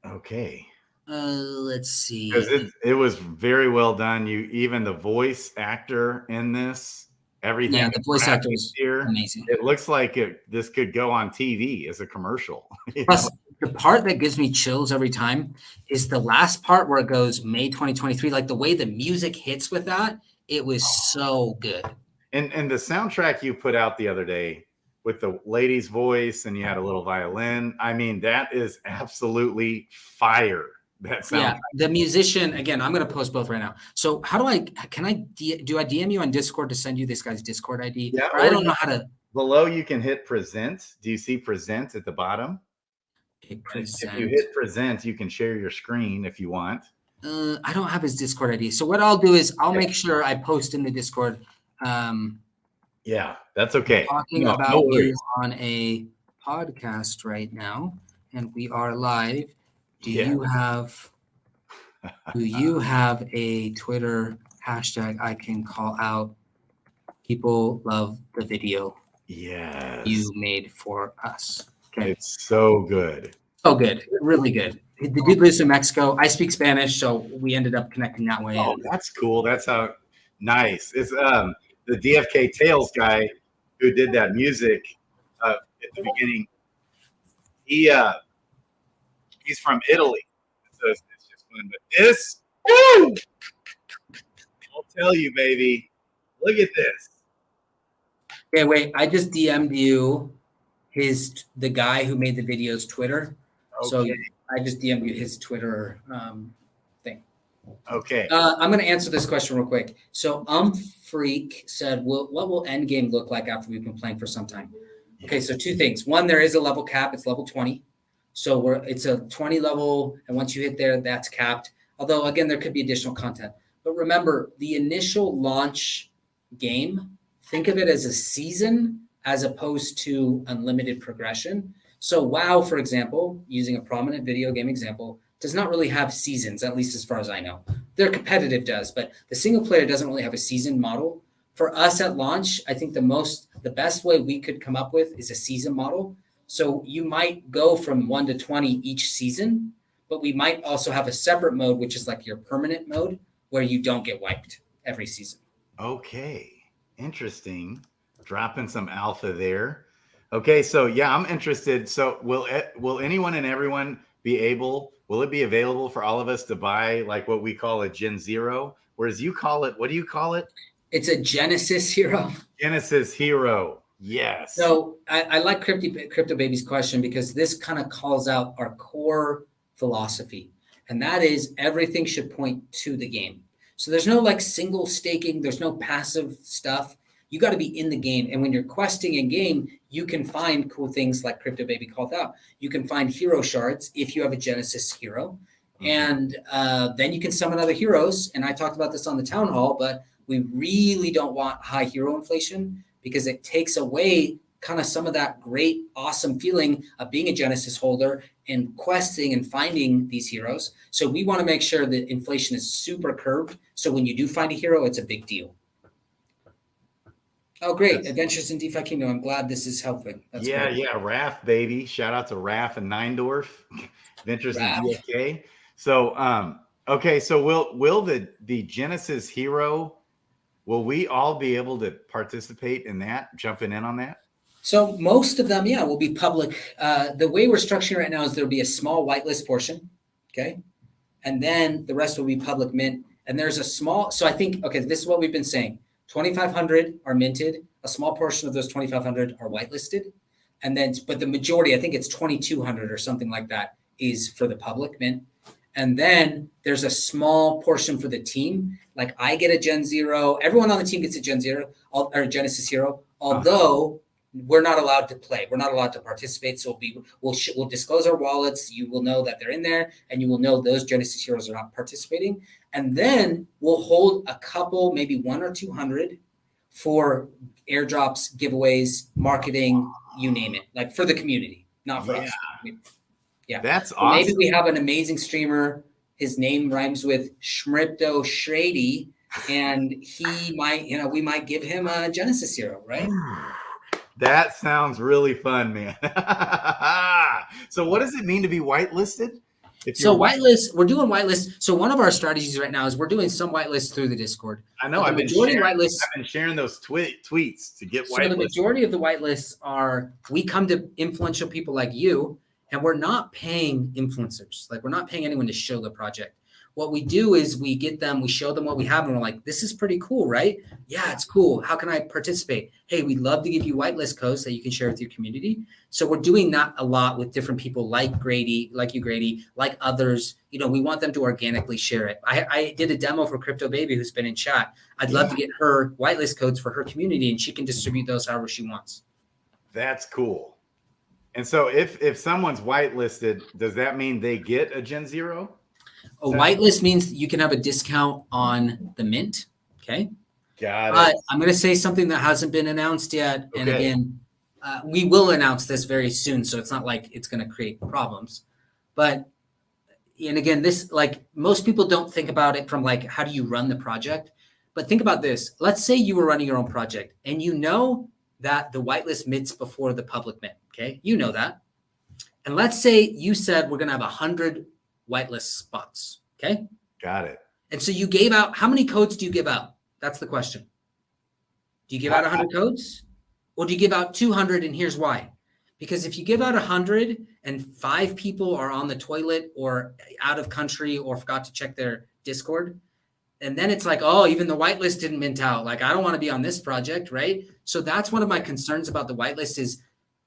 Okay. Let's see. Because it was very well done. Even the voice actor in this, everything. Yeah, the voice actor was here, amazing. It looks like this could go on TV as a commercial. Plus, the part that gives me chills every time is the last part where it goes May 2023. Like the way the music hits with that, it was so good. And the soundtrack you put out the other day with the lady's voice and you had a little violin. I mean, that is absolutely fire. That sounds. Yeah, the musician, again, I'm going to post both right now. So how do I DM you on Discord to send you this guy's Discord ID? Yeah, or I don't know how to. Below you can hit present. Do you see present at the bottom? If you hit present, you can share your screen if you want. I don't have his Discord ID. So what I'll do is I'll make sure I post in the Discord. Yeah, that's okay. Talking about you on a podcast right now, and we are live. Do you have a Twitter hashtag I can call out? People love the video you made for us. Okay. It's so good. So good. Really good. The dude lives in Mexico. I speak Spanish, so we ended up connecting that way. Oh, that's cool. That's how nice. It's the DFK Tales guy who did that music at the beginning. He's from Italy. So it's just fun. But this, woo! I'll tell you, baby. Look at this. Okay, wait. I just DM'd you the guy who made the video's Twitter. Okay. So I just DM'd you his Twitter thing. Okay. I'm going to answer this question real quick. So Freak said, what will Endgame look like after we've been playing for some time? Okay, so two things. One, there is a level cap. It's level 20. So it's a 20 level, and once you hit there, that's capped. Although, again, there could be additional content. But remember, the initial launch game, think of it as a season as opposed to unlimited progression. So WoW, for example, using a prominent video game example, does not really have seasons, at least as far as I know. Their competitive does, but the single player doesn't really have a season model. For us at launch, I think the best way we could come up with is a season model. So you might go from 1 to 20 each season, but we might also have a separate mode, which is like your permanent mode, where you don't get wiped every season. Okay, interesting. Dropping some alpha there. Okay, so yeah, I'm interested. So will anyone and everyone will it be available for all of us to buy like what we call a Gen Zero? Whereas you call it, what do you call it? It's a Genesis Hero. Genesis Hero. Yes. So I like Crypto Baby's question because this kind of calls out our core philosophy. And that is everything should point to the game. So there's no like single staking. There's no passive stuff. You got to be in the game. And when you're questing in game, you can find cool things like Crypto Baby called out. You can find hero shards if you have a Genesis hero. And then you can summon other heroes. And I talked about this on the town hall, but we really don't want high hero inflation because it takes away kind of some of that great, awesome feeling of being a Genesis holder and questing and finding these heroes. So we want to make sure that inflation is super curved. So when you do find a hero, it's a big deal. Oh, great. Adventures in DeFi Kingdom. I'm glad this is helping. That's great. Yeah. Raph, baby. Shout out to Raph and Neindorf. Adventures Raph. in DFK. So, okay. So will the Genesis hero, will we all be able to participate in that, jumping in on that? So most of them, yeah, will be public. The way we're structuring right now is there'll be a small whitelist portion, okay? And then the rest will be public mint. And there's a small, so I think, okay, this is what we've been saying. 2,500 are minted. A small portion of those 2,500 are whitelisted. And then, but the majority, I think it's 2,200 or something like that, is for the public mint. And then there's a small portion for the team. Like I get a Gen Zero. Everyone on the team gets a Gen Zero or a Genesis hero, although we're not allowed to play. We're not allowed to participate. So we'll disclose our wallets. You will know that they're in there, and you will know those Genesis heroes are not participating. And then we'll hold a couple, maybe 100 or 200 for airdrops, giveaways, marketing, you name it, like for the community, not for us. Yeah. That's so awesome. Maybe we have an amazing streamer. His name rhymes with Shmripto Shrady, and he might, we might give him a Genesis hero, right? That sounds really fun, man. So what does it mean to be whitelisted? So whitelist, we're doing whitelist. So one of our strategies right now is we're doing some whitelists through the Discord. I know. I've been sharing those tweets to get whitelisted. So the majority of the whitelists are, we come to influential people like you, and we're not paying influencers. Like we're not paying anyone to show the project. What we do is we get them, we show them what we have, and we're like, this is pretty cool, right? Yeah, it's cool. How can I participate? Hey, we'd love to give you whitelist codes that you can share with your community. So we're doing that a lot with different people like Grady, like you, Grady, like others. We want them to organically share it. I did a demo for Crypto Baby, who's been in chat. I'd love to get her whitelist codes for her community, and she can distribute those however she wants. That's cool. And so if someone's whitelisted, does that mean they get a Gen Zero? A whitelist means you can have a discount on the mint. Okay. Got it. I'm going to say something that hasn't been announced yet. Okay. And again, we will announce this very soon. So it's not like it's going to create problems. But, and again, this, like most people don't think about it from like, how do you run the project? But think about this. Let's say you were running your own project and you know that the whitelist mints before the public mint. Okay. You know that. And let's say you said we're going to have 100 whitelist spots. Okay. Got it. And so you gave out, how many codes do you give out? That's the question. Do you give out 100 codes? Or do you give out 200? And here's why. Because if you give out 100 and 5 people are on the toilet or out of country or forgot to check their Discord, and then it's like, oh, even the whitelist didn't mint out. Like, I don't want to be on this project, right? So that's one of my concerns about the whitelist is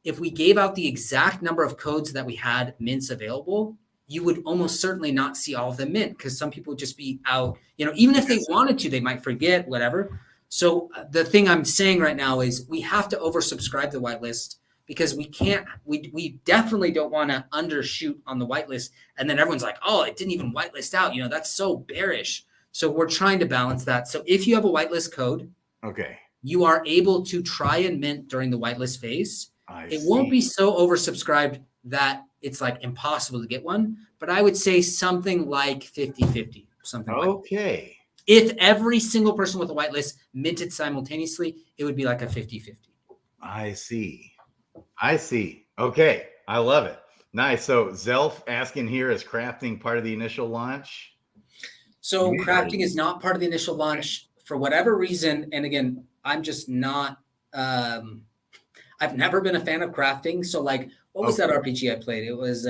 if we gave out the exact number of codes that we had mints available, you would almost certainly not see all of them mint because some people would just be out, even if they wanted to, they might forget, whatever. So the thing I'm saying right now is we have to oversubscribe the whitelist because we definitely don't want to undershoot on the whitelist. And then everyone's like, oh, it didn't even whitelist out. That's so bearish. So we're trying to balance that. So if you have a whitelist code, okay, you are able to try and mint during the whitelist phase. It won't be so oversubscribed that it's like impossible to get one, but I would say something like 50-50, something like that. Okay. If every single person with a whitelist minted simultaneously, it would be like a 50-50. I see. Okay. I love it. Nice. So Zelf asking here, is crafting part of the initial launch? So crafting is not part of the initial launch for whatever reason. And again, I'm just not, I've never been a fan of crafting. So like, what was that RPG I played? It was,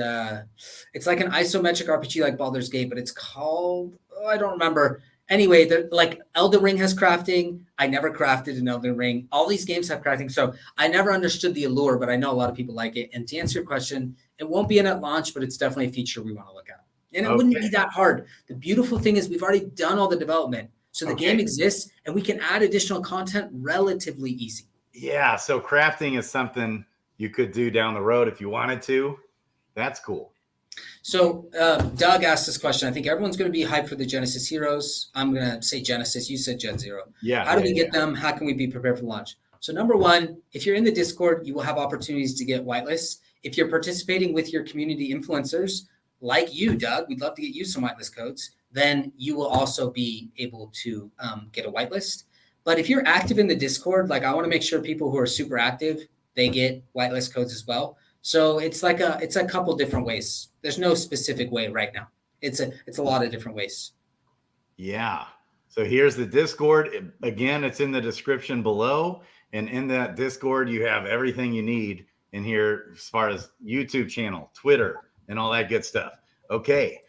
it's like an isometric RPG like Baldur's Gate, but it's called, I don't remember. Anyway, like Elden Ring has crafting. I never crafted an Elden Ring. All these games have crafting. So I never understood the allure, but I know a lot of people like it. And to answer your question, it won't be in at launch, but it's definitely a feature we want to look at. And it wouldn't be that hard. The beautiful thing is we've already done all the development. So the game exists and we can add additional content relatively easy. Yeah. So crafting is something you could do down the road if you wanted to. That's cool. So Doug asked this question. I think everyone's going to be hyped for the Genesis heroes. I'm going to say Genesis. You said Gen Zero. Yeah. How do we get them? How can we be prepared for launch? So number one, if you're in the Discord, you will have opportunities to get whitelists. If you're participating with your community influencers, like you, Doug, we'd love to get you some whitelist codes, then you will also be able to get a whitelist. But if you're active in the Discord, like I want to make sure people who are super active, they get whitelist codes as well. So it's like it's a couple different ways. There's no specific way right now. It's a lot of different ways. Yeah. So here's the Discord. Again, it's in the description below. And in that Discord, you have everything you need in here as far as YouTube channel, Twitter, and all that good stuff. Okay.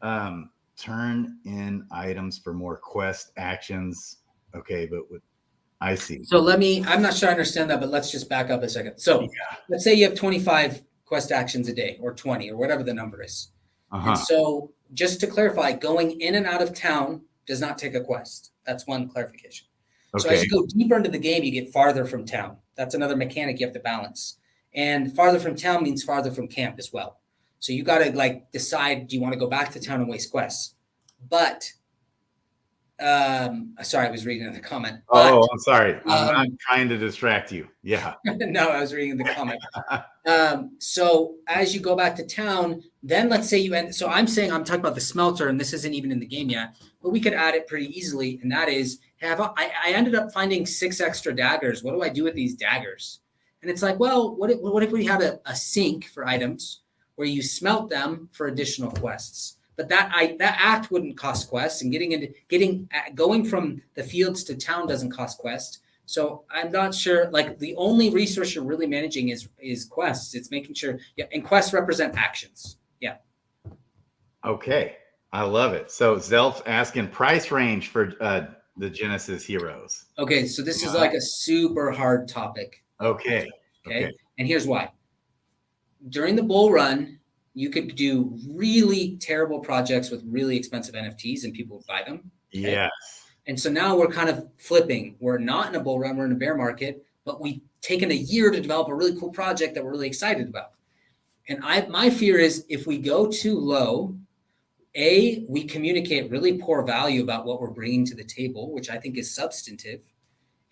Turn in items for more quest actions. Okay, but I see. So I'm not sure I understand that, but let's just back up a second. So let's say you have 25 quest actions a day or 20 or whatever the number is. And so just to clarify, going in and out of town does not take a quest. That's one clarification. Okay. So as you go deeper into the game, you get farther from town. That's another mechanic you have to balance. And farther from town means farther from camp as well. So you got to like decide, do you want to go back to town and waste quests? But sorry, I was reading in the comment. Oh, I'm sorry. I'm trying to distract you. Yeah. No, I was reading the comment. So as you go back to town, then let's say you end. So I'm talking about the smelter, and this isn't even in the game yet, but we could add it pretty easily. And that is, I ended up finding 6 extra daggers. What do I do with these daggers? And it's like, well, what if we had a sink for items where you smelt them for additional quests? But that act wouldn't cost quests, and going from the fields to town doesn't cost quests. So I'm not sure. Like the only resource you're really managing is quests. It's making sure. Yeah, and quests represent actions. Yeah. Okay, I love it. So Zelf's asking price range for the Genesis heroes. Okay, so this is like a super hard topic. Okay. And here's why. During the bull run, you could do really terrible projects with really expensive NFTs and people would buy them. Okay? Yes. And so now we're kind of flipping. We're not in a bull run, we're in a bear market, but we've taken a year to develop a really cool project that we're really excited about. And my fear is if we go too low, A, we communicate really poor value about what we're bringing to the table, which I think is substantive.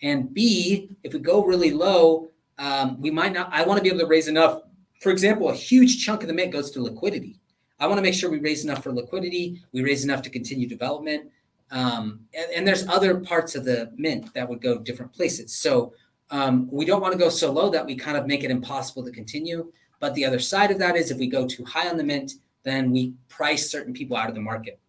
And B, if we go really low, we might not, I want to be able to raise enough. For example, a huge chunk of the mint goes to liquidity. I want to make sure we raise enough for liquidity. We raise enough to continue development. And there's other parts of the mint that would go different places. So we don't want to go so low that we kind of make it impossible to continue. But the other side of that is if we go too high on the mint, then we price certain people out of the market.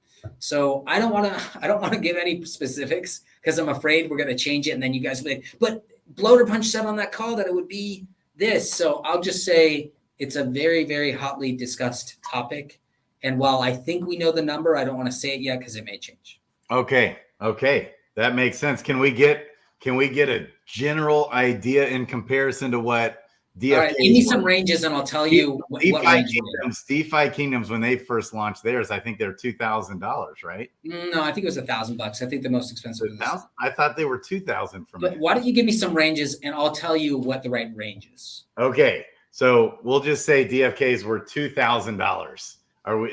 So I don't want to give any specifics because I'm afraid we're going to change it. And then you guys will be like, but BloaterPunch said on that call that it would be this. So I'll just say, it's a very, very hotly discussed topic. And while I think we know the number, I don't want to say it yet because it may change. Okay. That makes sense. Can we get a general idea in comparison to what DFK? All right, give me some ranges and I'll tell you DeFi Kingdoms, when they first launched theirs, I think they're $2,000, right? No, I think it was $1,000. I think the most expensive was $1,000. I thought they were $2,000 from But why don't you give me some ranges and I'll tell you what the right range is. Okay. So we'll just say DFKs were $2,000.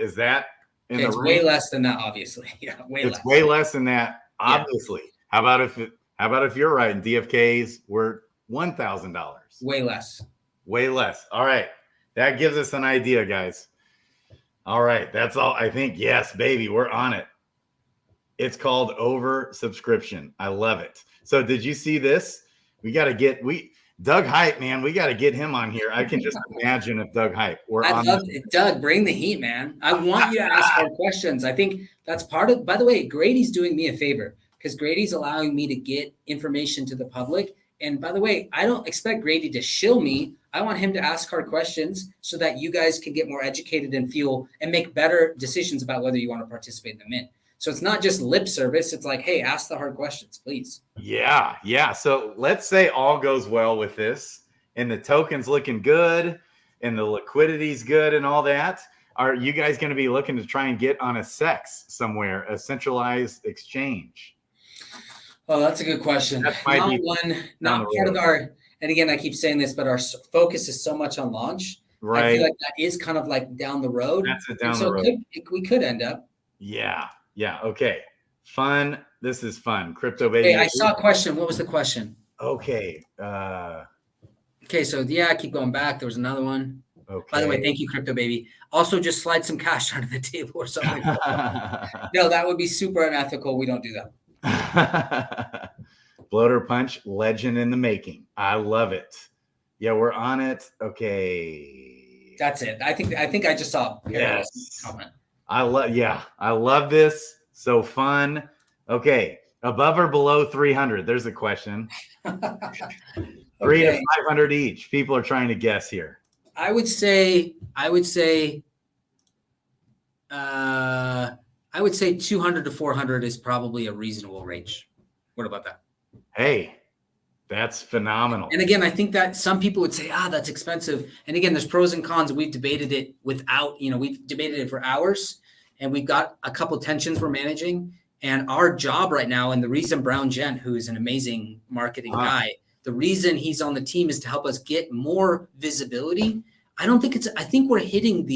Is that in the range? Way less than that, obviously. Yeah, it's way less than that, obviously. Yeah. How about if you're right and DFKs were $1,000? Way less. Way less. All right. That gives us an idea, guys. All right. That's all. I think, yes, baby, we're on it. It's called oversubscription. I love it. So did you see this? Doug Hype, man, we got to get him on here. I can just imagine if Doug Hype were on. I love it. Doug, bring the heat, man. I want you to ask hard questions. I think that's part of, by the way, Grady's doing me a favor because Grady's allowing me to get information to the public. And by the way, I don't expect Grady to shill me. I want him to ask hard questions so that you guys can get more educated and make better decisions about whether you want to participate in the mint. So it's not just lip service. It's like, hey, ask the hard questions, please. Yeah. So let's say all goes well with this and the token's looking good and the liquidity's good and all that. Are you guys going to be looking to try and get on a SEX somewhere, a centralized exchange? Oh, that's a good question. Not part of our, and again, I keep saying this, but our focus is so much on launch. Right. I feel like that is kind of like down the road. That's it down the road. We could end up. Yeah. Okay. Fun. This is fun. Crypto baby. Hey, I saw a question. What was the question? Okay. Okay, so yeah, keep going back. There was another one. Okay. By the way, thank you, Crypto Baby. Also, just slide some cash under the table or something. No, that would be super unethical. We don't do that. BloaterPunch, legend in the making. I love it. Yeah, we're on it. Okay. That's it. I think I just saw Yes. comment. I love this. So fun. Okay. Above or below 300? There's a question. 3 to 500 each. People are trying to guess here. I would say 200 to 400 is probably a reasonable range. What about that? Hey, that's phenomenal. And again, I think that some people would say, that's expensive. And again, there's pros and cons. We've debated it we've debated it for hours, and we've got a couple tensions we're managing. And our job right now, and the reason Brown Gent, who is an amazing marketing guy, the reason he's on the team is to help us get more visibility. I think we're hitting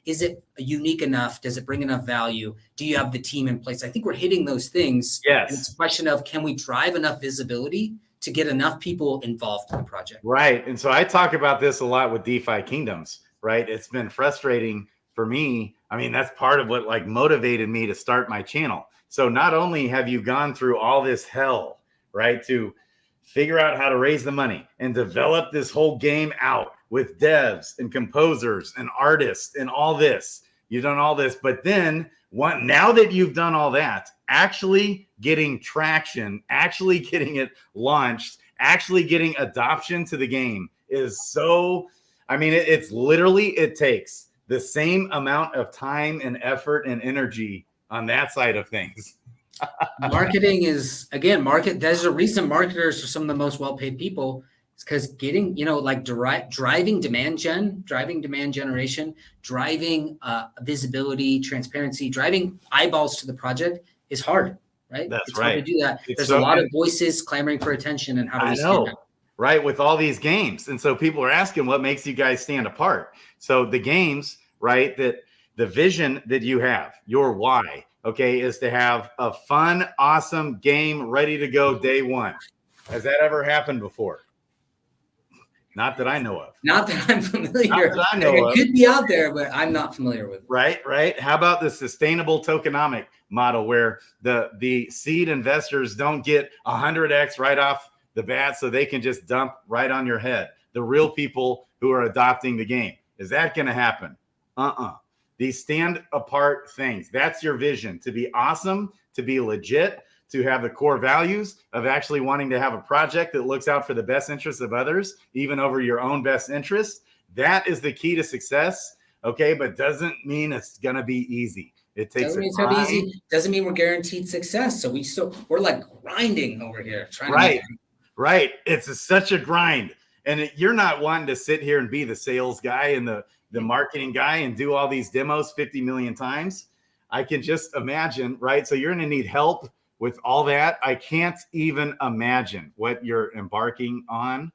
is it unique enough? Does it bring enough value? Do you have the team in place? I think we're hitting those things. Yes. And it's a question of, can we drive enough visibility to get enough people involved in the project? Right. And so I talk about this a lot with DeFi Kingdoms, right? It's been frustrating for me. I mean, that's part of what motivated me to start my channel. So not only have you gone through all this hell, right, to figure out how to raise the money and develop this whole game out with devs and composers and artists and all this, you've done all this, but then now that you've done all that, actually getting traction, actually getting it launched, actually getting adoption to the game is so, it's literally, it takes the same amount of time and effort and energy on that side of things. Marketing is, again, there's a reason marketers are some of the most well-paid people. It's because getting, driving demand generation, driving visibility, transparency, driving eyeballs to the project is hard, right? It's hard to do that. There's a lot of voices clamoring for attention, and how do we stand out? Right, with all these games. And so people are asking, what makes you guys stand apart? So the games, right, that the vision that you have, your why, okay, is to have a fun, awesome game ready to go day one. Has that ever happened before? Not that I know of. Not that I'm familiar. Not that I know of. It could be out there, but I'm not familiar with it. Right. How about the sustainable tokenomic model where the seed investors don't get 100x right off the bat so they can just dump right on your head? The real people who are adopting the game. Is that going to happen? These stand apart things. That's your vision, to be awesome, to be legit, to have the core values of actually wanting to have a project that looks out for the best interests of others, even over your own best interests. That is the key to success. Okay. But doesn't mean it's going to be easy. It takes doesn't mean it's gonna be easy. Doesn't mean we're guaranteed success. So we're like grinding over here. Right. It's such a grind. And you're not wanting to sit here and be the sales guy and the marketing guy and do all these demos 50 million times. I can just imagine, right? So you're going to need help with all that. I can't even imagine what you're embarking on.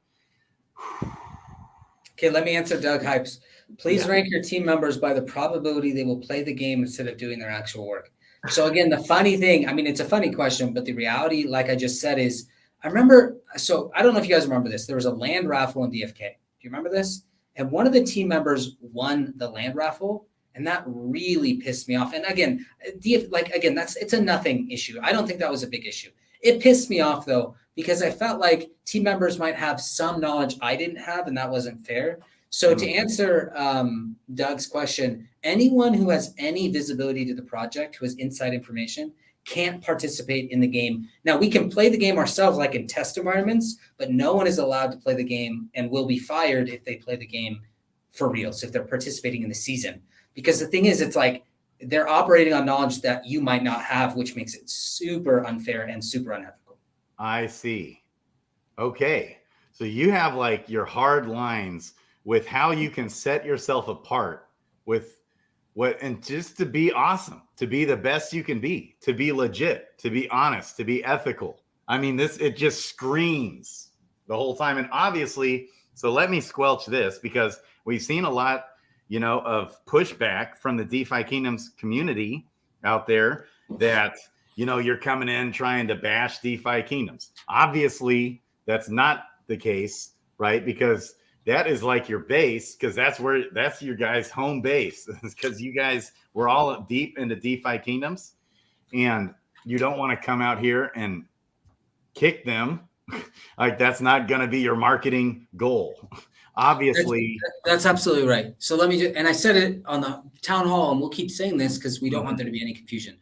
Okay, let me answer Doug Hypes. Please rank your team members by the probability they will play the game instead of doing their actual work. So again, the funny thing, it's a funny question, but the reality, like I just said, is I remember, so I don't know if you guys remember this. There was a land raffle in DFK. Do you remember this? And one of the team members won the land raffle, and that really pissed me off. And again, it's a nothing issue. I don't think that was a big issue. It pissed me off though, because I felt like team members might have some knowledge I didn't have, and that wasn't fair. So to answer Doug's question, anyone who has any visibility to the project, who has inside information, can't participate in the game. Now, we can play the game ourselves, like in test environments, but no one is allowed to play the game and will be fired if they play the game for real. So if they're participating in the season, because the thing is, it's like they're operating on knowledge that you might not have, which makes it super unfair and super unethical. I see. Okay. So you have like your hard lines with how you can set yourself apart with and just to be awesome, to be the best you can be, to be legit, to be honest, to be ethical. It just screams the whole time. And obviously, so let me squelch this, because we've seen a lot, of pushback from the DeFi Kingdoms community out there that, you're coming in trying to bash DeFi Kingdoms. Obviously, that's not the case, right? Because that is like your base, because that's your guys' home base, because you guys were all deep into DeFi Kingdoms, and you don't want to come out here and kick them. Like, that's not going to be your marketing goal. Obviously, that's absolutely right. So let me and I said it on the town hall, and we'll keep saying this because we don't want there to be any confusion.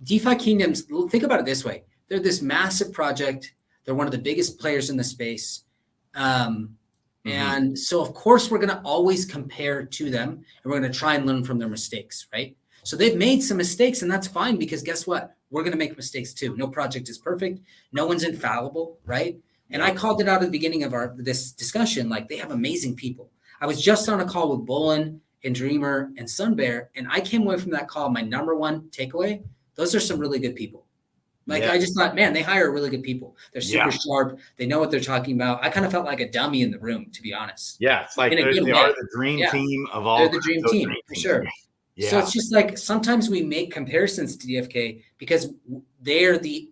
DeFi Kingdoms, think about it this way. They're this massive project. They're one of the biggest players in the space. And so, of course, we're going to always compare to them, and we're going to try and learn from their mistakes, right? So they've made some mistakes, and that's fine, because guess what? We're going to make mistakes too. No project is perfect. No one's infallible, right? And I called it out at the beginning of this discussion. Like, they have amazing people. I was just on a call with Bolin and Dreamer and Sunbear, and I came away from that call. My number one takeaway: those are some really good people. Like, I just thought, man, they hire really good people. They're super sharp. They know what they're talking about. I kind of felt like a dummy in the room, to be honest. Yeah, it's like they are the dream team of all. They're the dream team, for sure. Yeah. So it's just like, sometimes we make comparisons to DFK because they're the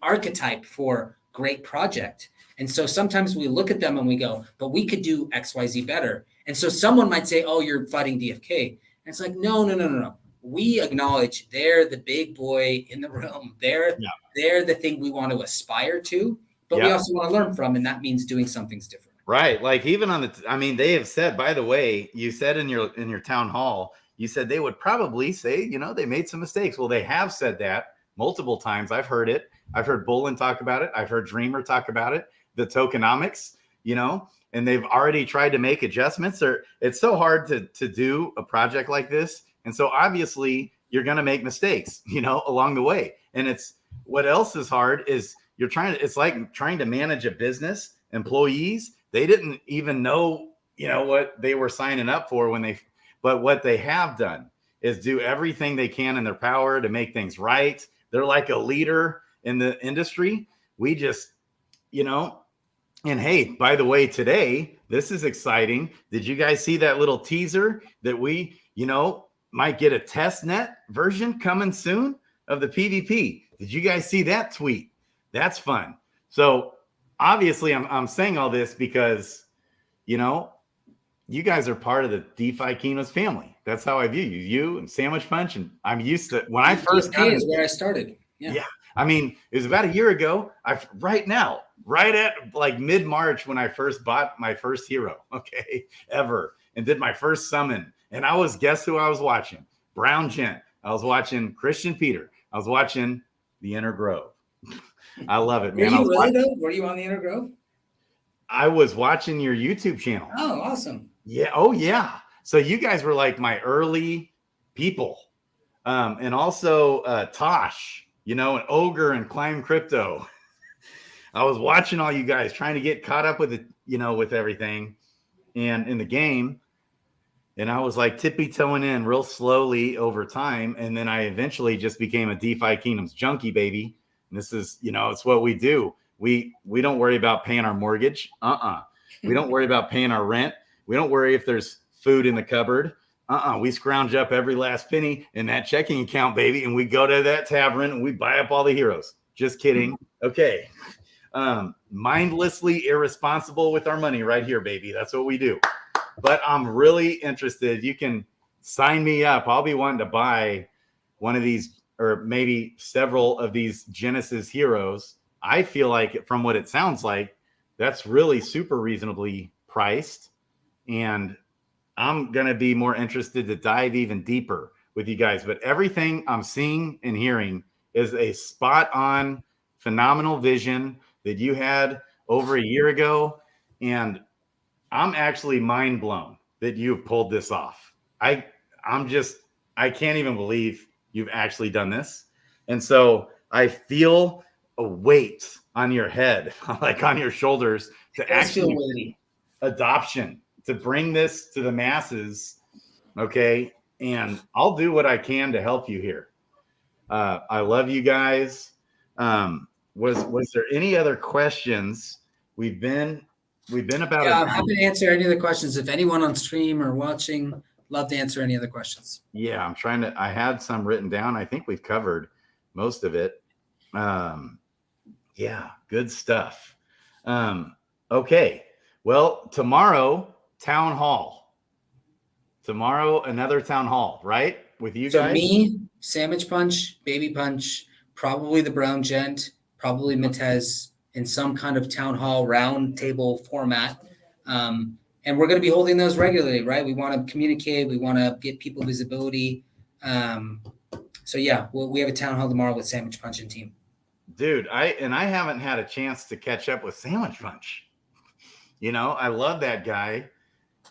archetype for great project. And so sometimes we look at them and we go, but we could do XYZ better. And so someone might say, oh, you're fighting DFK. And it's like, no. We acknowledge they're the big boy in the room. They're the thing we want to aspire to, but we also want to learn from, and that means doing some things different. Right. Like, even on they have said, by the way, you said in your town hall, you said they would probably say, they made some mistakes. Well, they have said that multiple times. I've heard it. I've heard Bolin talk about it. I've heard Dreamer talk about it. The tokenomics, and they've already tried to make adjustments. It's so hard to do a project like this. And so obviously you're going to make mistakes, along the way. And what else is hard is it's like trying to manage a business, employees. They didn't even know, what they were signing up for but what they have done is do everything they can in their power to make things right. They're like a leader in the industry. We just, and hey, by the way, today, this is exciting. Did you guys see that little teaser that we, might get a test net version coming soon of the PvP? Did you guys see that tweet? That's fun. So obviously I'm saying all this because, you guys are part of the DeFi Kingdoms family. That's how I view you and Sandwich Punch. And I'm used to, when I first got is where I started. Yeah. It was about a year ago. Right at like mid-March, when I first bought my first hero, ever, and did my first summon. And guess who I was watching? Brown Gent. I was watching Christian Peter. I was watching the Inner Grove. I love it, man. Were you on the Inner Grove? I was watching your YouTube channel. Oh, awesome. Yeah. Oh, yeah. So you guys were like my early people. And also Tosh, and Ogre and Climb Crypto. I was watching all you guys trying to get caught up with it, with everything and in the game. And I was like tippy-toeing in real slowly over time. And then I eventually just became a DeFi Kingdoms junkie, baby. And this is, it's what we do. We don't worry about paying our mortgage. We don't worry about paying our rent. We don't worry if there's food in the cupboard. We scrounge up every last penny in that checking account, baby. And we go to that tavern and we buy up all the heroes. Just kidding. Okay. Mindlessly irresponsible with our money right here, baby. That's what we do. But I'm really interested. You can sign me up. I'll be wanting to buy one of these, or maybe several of these Genesis heroes. I feel like, from what it sounds like, that's really super reasonably priced. And I'm going to be more interested to dive even deeper with you guys. But everything I'm seeing and hearing is a spot on, phenomenal vision that you had over a year ago. And I'm actually mind blown that you've pulled this off. I can't even believe you've actually done this. And so I feel a weight on your head, like on your shoulders, to actually adoption, to bring this to the masses. Okay. And I'll do what I can to help you here. I love you guys. Was there any other questions? We've been about. Yeah, I'm happy to answer any of the questions. If anyone on stream or watching, love to answer any other questions. Yeah, I had some written down. I think we've covered most of it. Yeah, good stuff. Okay. Well, tomorrow, town hall. Tomorrow, another town hall, right? With you So guys? me, Sandwich Punch, Baby Punch, probably the Brown Gent, probably Matez, in some kind of town hall round table format. And we're going to be holding those regularly, right? We want to communicate. We want to get people visibility. So yeah, we have a town hall tomorrow with Sandwich Punch and team. Dude, I haven't had a chance to catch up with Sandwich Punch. You know, I love that guy.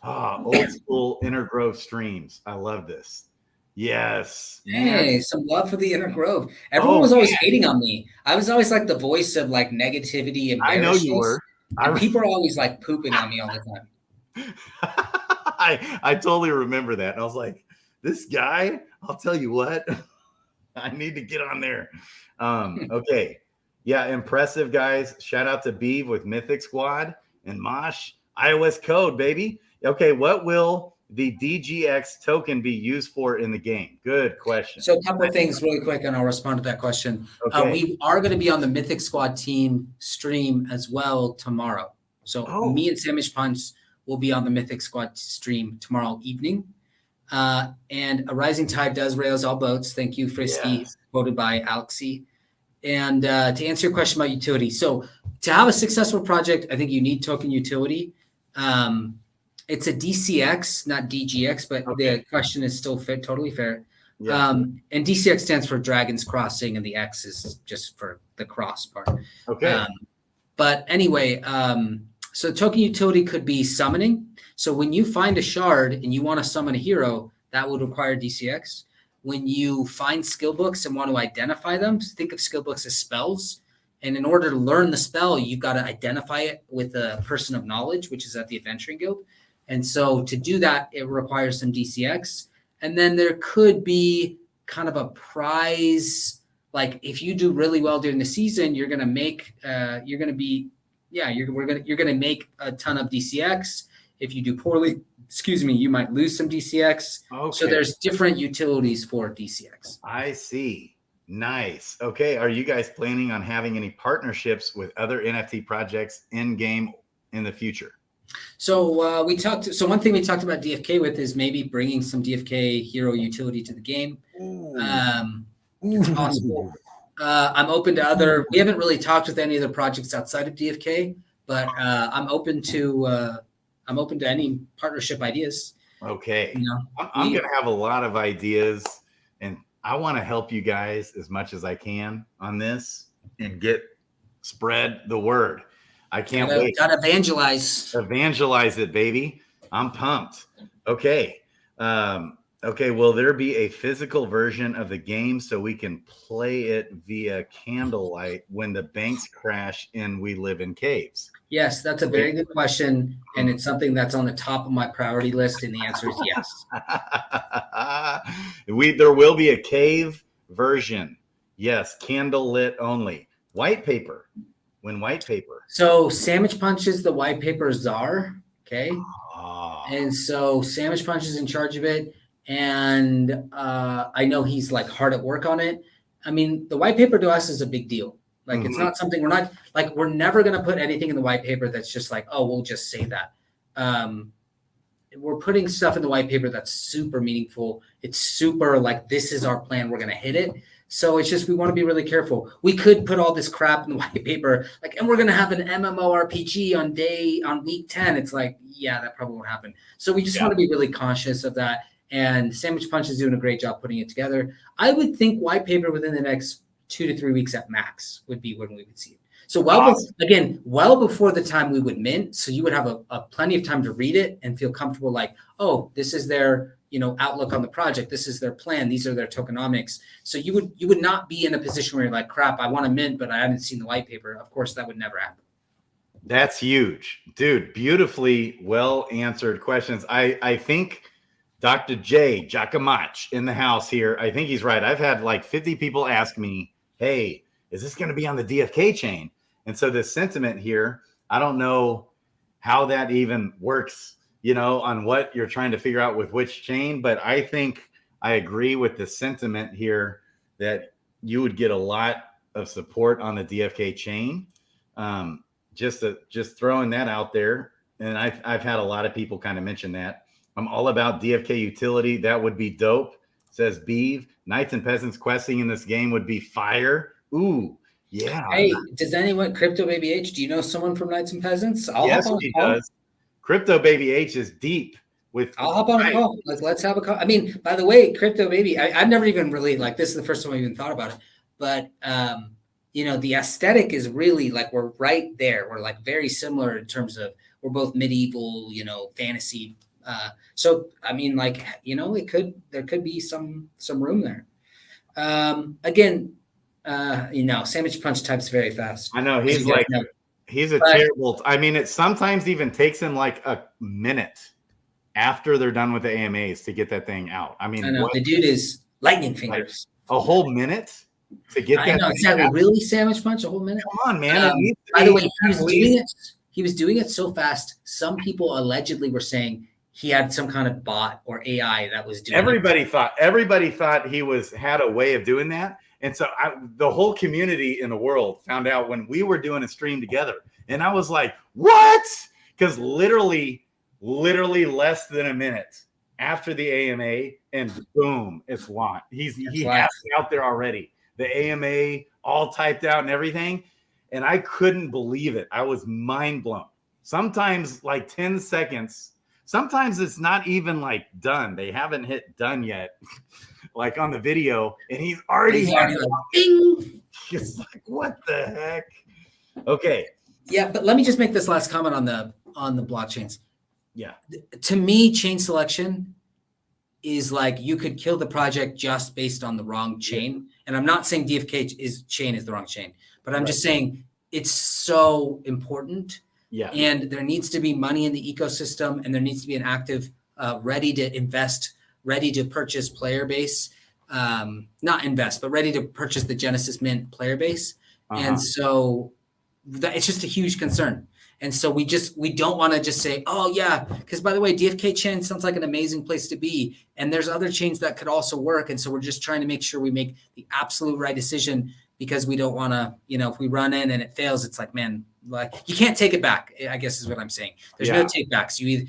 Old school Inner Grove streams. I love this. Yes. Hey, some love for the Inner Grove. Everyone was always hating on me. I was always like the voice of like negativity and I know you were. And people are always like pooping on me all the time. I totally remember that. And I was like, this guy, I'll tell you what, I need to get on there. Okay. Yeah, impressive, guys. Shout out to Beeve with Mythic Squad and Mosh. iOS code, baby. Okay, what will the DGX token be used for in the game? Good question. So a couple of things really quick, and I'll respond to that question. Okay. We are going to be on the Mythic Squad team stream as well tomorrow. So me and Sandwich Punch will be on the Mythic Squad stream tomorrow evening. And a rising tide does raise all boats. Thank you, Frisky, yes. Quoted by Alexi. And to answer your question about utility, so to have a successful project, I think you need token utility. It's a DCX, not DGX, but the question is still totally fair. Yeah. And DCX stands for Dragons Crossing, and the X is just for the cross part. Okay. But anyway, so token utility could be summoning. So when you find a shard and you want to summon a hero, that would require DCX. When you find skill books and want to identify them, think of skill books as spells. And in order to learn the spell, you've got to identify it with a person of knowledge, which is at the Adventuring Guild. And so to do that, it requires some DCX. And then there could be kind of a prize. Like if you do really well during the season, you're going to make, you're going to make a ton of DCX. If you do poorly, you might lose some DCX. Okay. So there's different utilities for DCX. I see. Nice. Okay. Are you guys planning on having any partnerships with other NFT projects in game in the future? So so one thing we talked about DFK with is maybe bringing some DFK hero utility to the game. It's possible. I'm open to we haven't really talked with any other projects outside of DFK, but I'm open to any partnership ideas. Okay. You know, I'm going to have a lot of ideas, and I want to help you guys as much as I can on this and spread the word. I can't wait. Gotta evangelize. Evangelize it, baby. I'm pumped. Okay. Okay. Will there be a physical version of the game so we can play it via candlelight when the banks crash and we live in caves? Yes, that's a very good question. And it's something that's on the top of my priority list. And the answer is yes. There will be a cave version. Yes. Candle lit only. White paper. When white paper. So Sandwich Punch is the white paper czar. Okay. And so Sandwich Punch is in charge of it. And I know he's like hard at work on it. I mean, the white paper to us is a big deal. Like it's not something we're never going to put anything in the white paper that's just like, oh, we'll just say that. We're putting stuff in the white paper that's super meaningful. It's super like, this is our plan. We're going to hit it. So it's just, we want to be really careful. We could put all this crap in the white paper, and we're going to have an MMORPG on week 10. It's like, yeah, that probably won't happen. So we just want to be really conscious of that. And Sandwich Punch is doing a great job putting it together. I would think white paper within the next 2 to 3 weeks at max would be when we would see it. So well before the time we would mint. So you would have a plenty of time to read it and feel comfortable like, oh, this is their outlook on the project. This is their plan. These are their tokenomics. So you would not be in a position where you're like, crap, I want to mint, but I haven't seen the white paper. Of course, that would never happen. That's huge, dude. Beautifully well answered questions. I think Dr. J Jacamach in the house here. I think he's right. I've had like 50 people ask me, hey, is this going to be on the DFK chain? And so this sentiment here, I don't know how that even works, on what you're trying to figure out with which chain. But I think I agree with the sentiment here that you would get a lot of support on the DFK chain. Just throwing that out there. And I've had a lot of people kind of mention that. I'm all about DFK utility. That would be dope, says Beeve. Knights and Peasants questing in this game would be fire. Ooh, yeah. Hey, does anyone, Crypto Baby H, do you know someone from Knights and Peasants? Yes, he does. Crypto Baby H is deep. I'll hop on a call. Like, let's have a call. I mean, by the way, Crypto Baby, I've never even really, like, this is the first time I even thought about it. But, you know, the aesthetic is really like, we're right there. We're like very similar in terms of, we're both medieval, you know, fantasy. So, I mean, like, you know, there could be some room there. Again, you know, Sandwich Punch types very fast. I know he's like, he's a terrible. I mean, it sometimes even takes him like a minute after they're done with the AMAs to get that thing out. I mean, I know the dude is lightning fingers. Like, a whole minute to get that. I know exactly. Really, Sandwich Punch a whole minute. Come on, man. By the way, he was doing it so fast. Some people allegedly were saying he had some kind of bot or AI that was doing. Everybody thought he had a way of doing that. And so the whole community in the world found out when we were doing a stream together. And I was like, what? Because literally less than a minute after the AMA, and boom, it's launched. He has it out there already. The AMA all typed out and everything. And I couldn't believe it. I was mind blown. Sometimes like 10 seconds. Sometimes it's not even like done. They haven't hit done yet. Like on the video, and he's already like, ding. It's like, what the heck? Okay. Yeah, but let me just make this last comment on the blockchains. Yeah. To me, chain selection is like you could kill the project just based on the wrong chain. And I'm not saying DFK chain is the wrong chain, but I'm just saying it's so important. Yeah. And there needs to be money in the ecosystem, and there needs to be an active, ready to invest, ready to purchase player base, not invest, but ready to purchase the Genesis Mint player base. And so it's just a huge concern. And so we don't want to just say, oh yeah, because by the way, DFK chain sounds like an amazing place to be. And there's other chains that could also work. And so we're just trying to make sure we make the absolute right decision, because we don't want to, you know, if we run in and it fails, it's like, man, like you can't take it back, I guess is what I'm saying. There's no take backs. You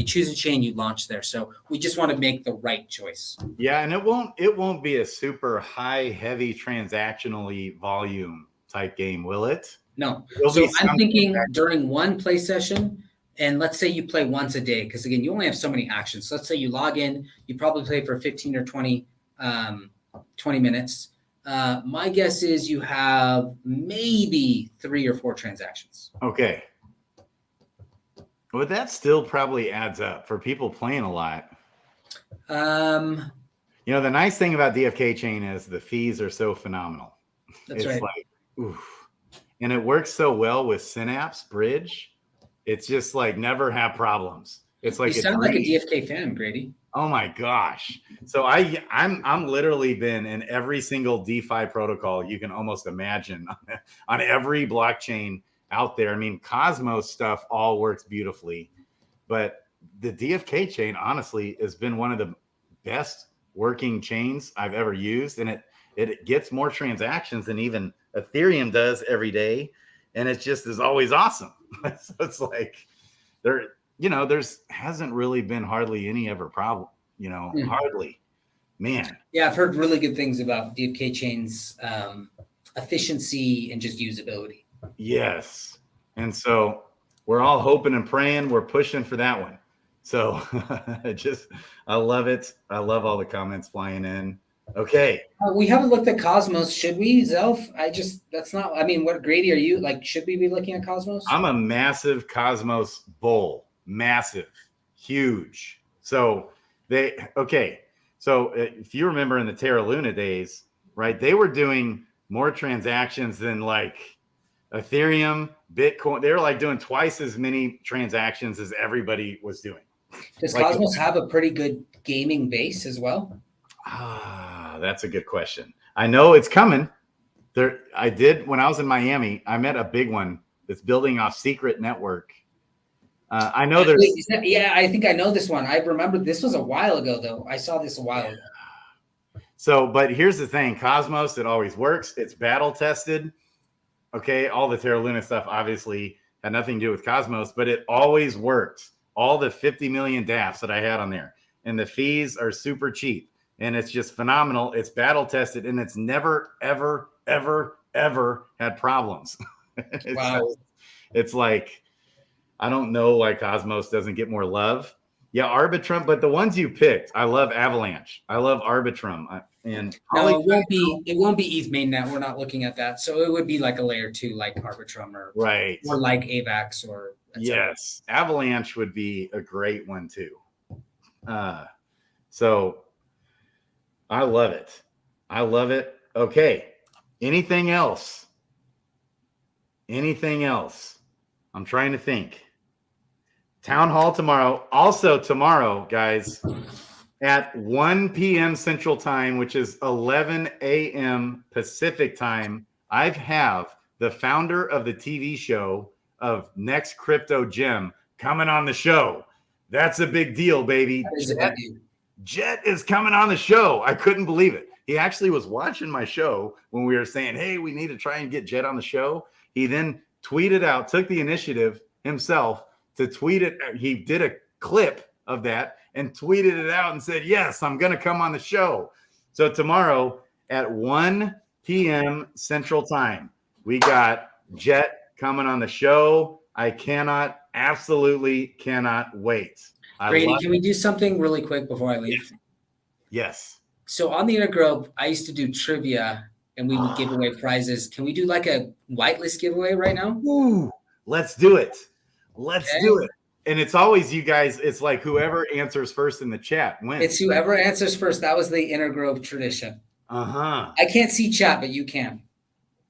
choose a chain, you launch there. So we just want to make the right choice. Yeah. And it won't be a super high, heavy transactionally volume type game, will it? No. So I'm thinking during one play session, and let's say you play once a day, because again, you only have so many actions. So let's say you log in, you probably play for 15 or 20 minutes. My guess is you have maybe 3 or 4 transactions. Okay. Well, that still probably adds up for people playing a lot. You know, the nice thing about DFK chain is the fees are so phenomenal. That's it's right. Like, oof. And it works so well with Synapse Bridge. It's just like never have problems. It's like you sound like a DFK fan, Grady. Oh my gosh. So I'm literally been in every single DeFi protocol you can almost imagine on every blockchain out there. I mean, Cosmos stuff all works beautifully, but the DFK chain honestly has been one of the best working chains I've ever used. And it gets more transactions than even Ethereum does every day. And it just is always awesome. So it's like there's hasn't really been hardly any ever problem, hardly, man. Yeah. I've heard really good things about DFK chain's efficiency and just usability. Yes. And so we're all hoping and praying. We're pushing for that one. So I love it. I love all the comments flying in. Okay. We haven't looked at Cosmos. Should we, Zelf? What Grady are you like? Should we be looking at Cosmos? I'm a massive Cosmos bull. Massive, huge. So if you remember in the Terra Luna days, right, they were doing more transactions than like Ethereum, Bitcoin. They were like doing twice as many transactions as everybody was doing. Does Cosmos have a pretty good gaming base as well? That's a good question. I know it's coming. When I was in Miami, I met a big one that's building off Secret Network. I know there's. I think I know this one. I remember this was a while ago, though. I saw this a while ago. So, but here's the thing, Cosmos, it always works. It's battle tested. Okay. All the Terra Luna stuff obviously had nothing to do with Cosmos, but it always works. All the 50 million DAFs that I had on there, and the fees are super cheap, and it's just phenomenal. It's battle tested, and it's never, ever, ever, ever had problems. Wow. It's like, I don't know why Cosmos doesn't get more love. Yeah, Arbitrum, but the ones you picked, I love Avalanche. I love Arbitrum. And No, it won't be ETH mainnet. We're not looking at that. So it would be like a layer 2, like Arbitrum or like AVAX or yes, Avalanche would be a great one too. So I love it. I love it. Okay. Anything else? Anything else? I'm trying to think. Town hall tomorrow. Also tomorrow, guys, at 1 p.m. Central Time, which is 11 a.m. Pacific Time, I have the founder of the TV show of Next Crypto Gem coming on the show. That's a big deal, baby. Jet is coming on the show. I couldn't believe it. He actually was watching my show when we were saying, hey, we need to try and get Jet on the show. He then tweeted out, took the initiative himself to tweet it. He did a clip of that and tweeted it out and said, yes, I'm going to come on the show. So tomorrow at 1 p.m. Central Time, we got Jet coming on the show. I absolutely cannot wait. Grady, can we do something really quick before I leave? Yes. So on the Intergrove, I used to do trivia and we would give away prizes. Can we do like a whitelist giveaway right now? Ooh, let's do it. Let's do it. And it's always you guys. It's like whoever answers first in the chat wins. It's whoever answers first. That was the Intergrove tradition. Uh-huh. I can't see chat, but you can.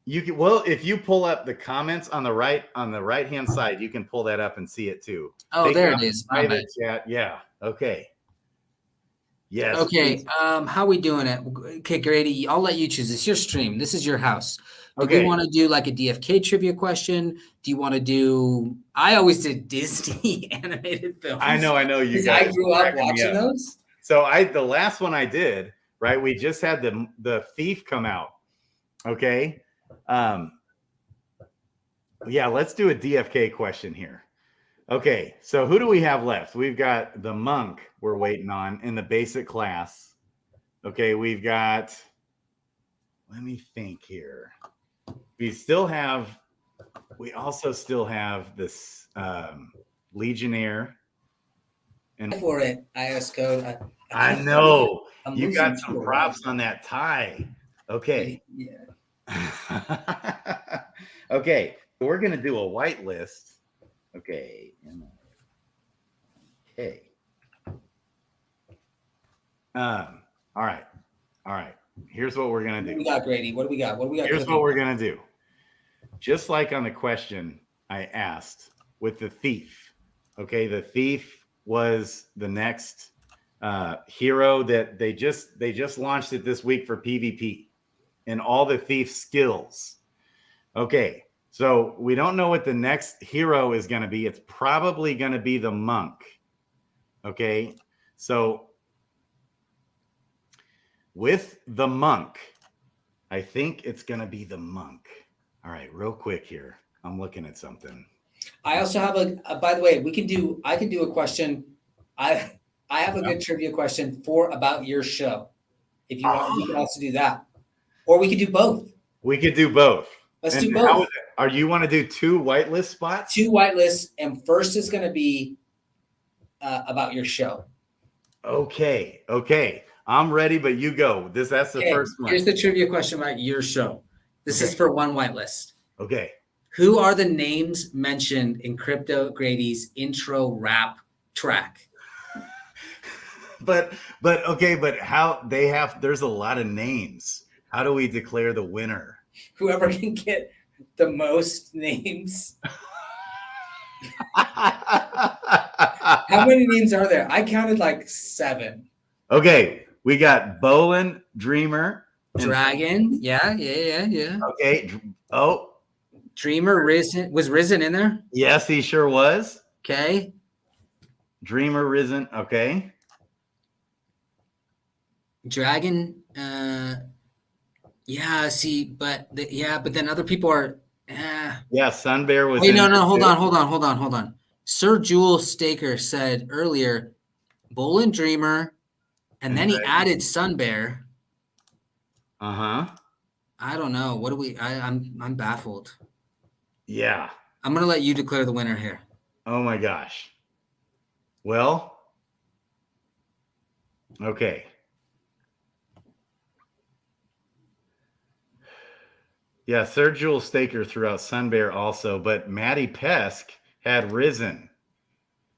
You can, well, if you pull up the comments on the right-hand side, you can pull that up and see it too. Oh, there it is. Private chat. Yeah. Okay. Yes. Okay. How are we doing it? Okay, Grady, I'll let you choose. It's your stream. This is your house. Do you want to do like a DFK trivia question? Do you want to do? I always did Disney animated films. I know. You guys. I grew up watching those. So the last one I did, right? We just had the Thief come out. Okay. Yeah, let's do a DFK question here. Okay, so who do we have left? We've got the Monk we're waiting on in the basic class. Okay, we've got, let me think here. We also still have this Legionnaire. And for it, IS code. I know. You got some props on that tie. Okay. Yeah. Okay, so we're going to do a whitelist. Okay. Okay. All right. Here's what we're going to do. What do we got, Grady? What do we got? Here's what we're going to do. Just like on the question I asked with the Thief. Okay, the Thief was the next hero that they just launched it this week for PvP and all the Thief skills. Okay, so we don't know what the next hero is going to be. It's probably going to be the Monk. Okay, so with the Monk, I think it's going to be the Monk. All right, real quick here. I'm looking at something. I also have by the way, I can do a question. I have a good trivia question about your show. If you want, we can also do that. Or we could do both. We could do both. Let's do both. You want to do 2 whitelist spots? 2 whitelists, and first is going to be about your show. Okay. I'm ready, but you go. That's the first one. Here's the trivia question about your show. This is for 1 whitelist. Okay. Who are the names mentioned in Crypto Grady's intro rap track? But how there's a lot of names. How do we declare the winner? Whoever can get the most names. How many names are there? I counted like 7. Okay, we got Bowen, Dreamer, Dragon. Yeah. Okay. Oh, Dreamer was Risen in there? Yes, he sure was. Okay. Dreamer, Risen. Okay. Dragon Yeah, see, but then other people are. Yeah, Sun Bear was Wait, in no, there hold too. on. Sir Jules Staker said earlier, Bolin Dreamer, and then he added Sun Bear. Uh-huh. I don't know. What do we? I'm baffled. Yeah. I'm gonna let you declare the winner here. Oh my gosh. Well, okay. Yeah, Sir Jules Staker threw out Sun Bear also, but Matty Pesk had Risen.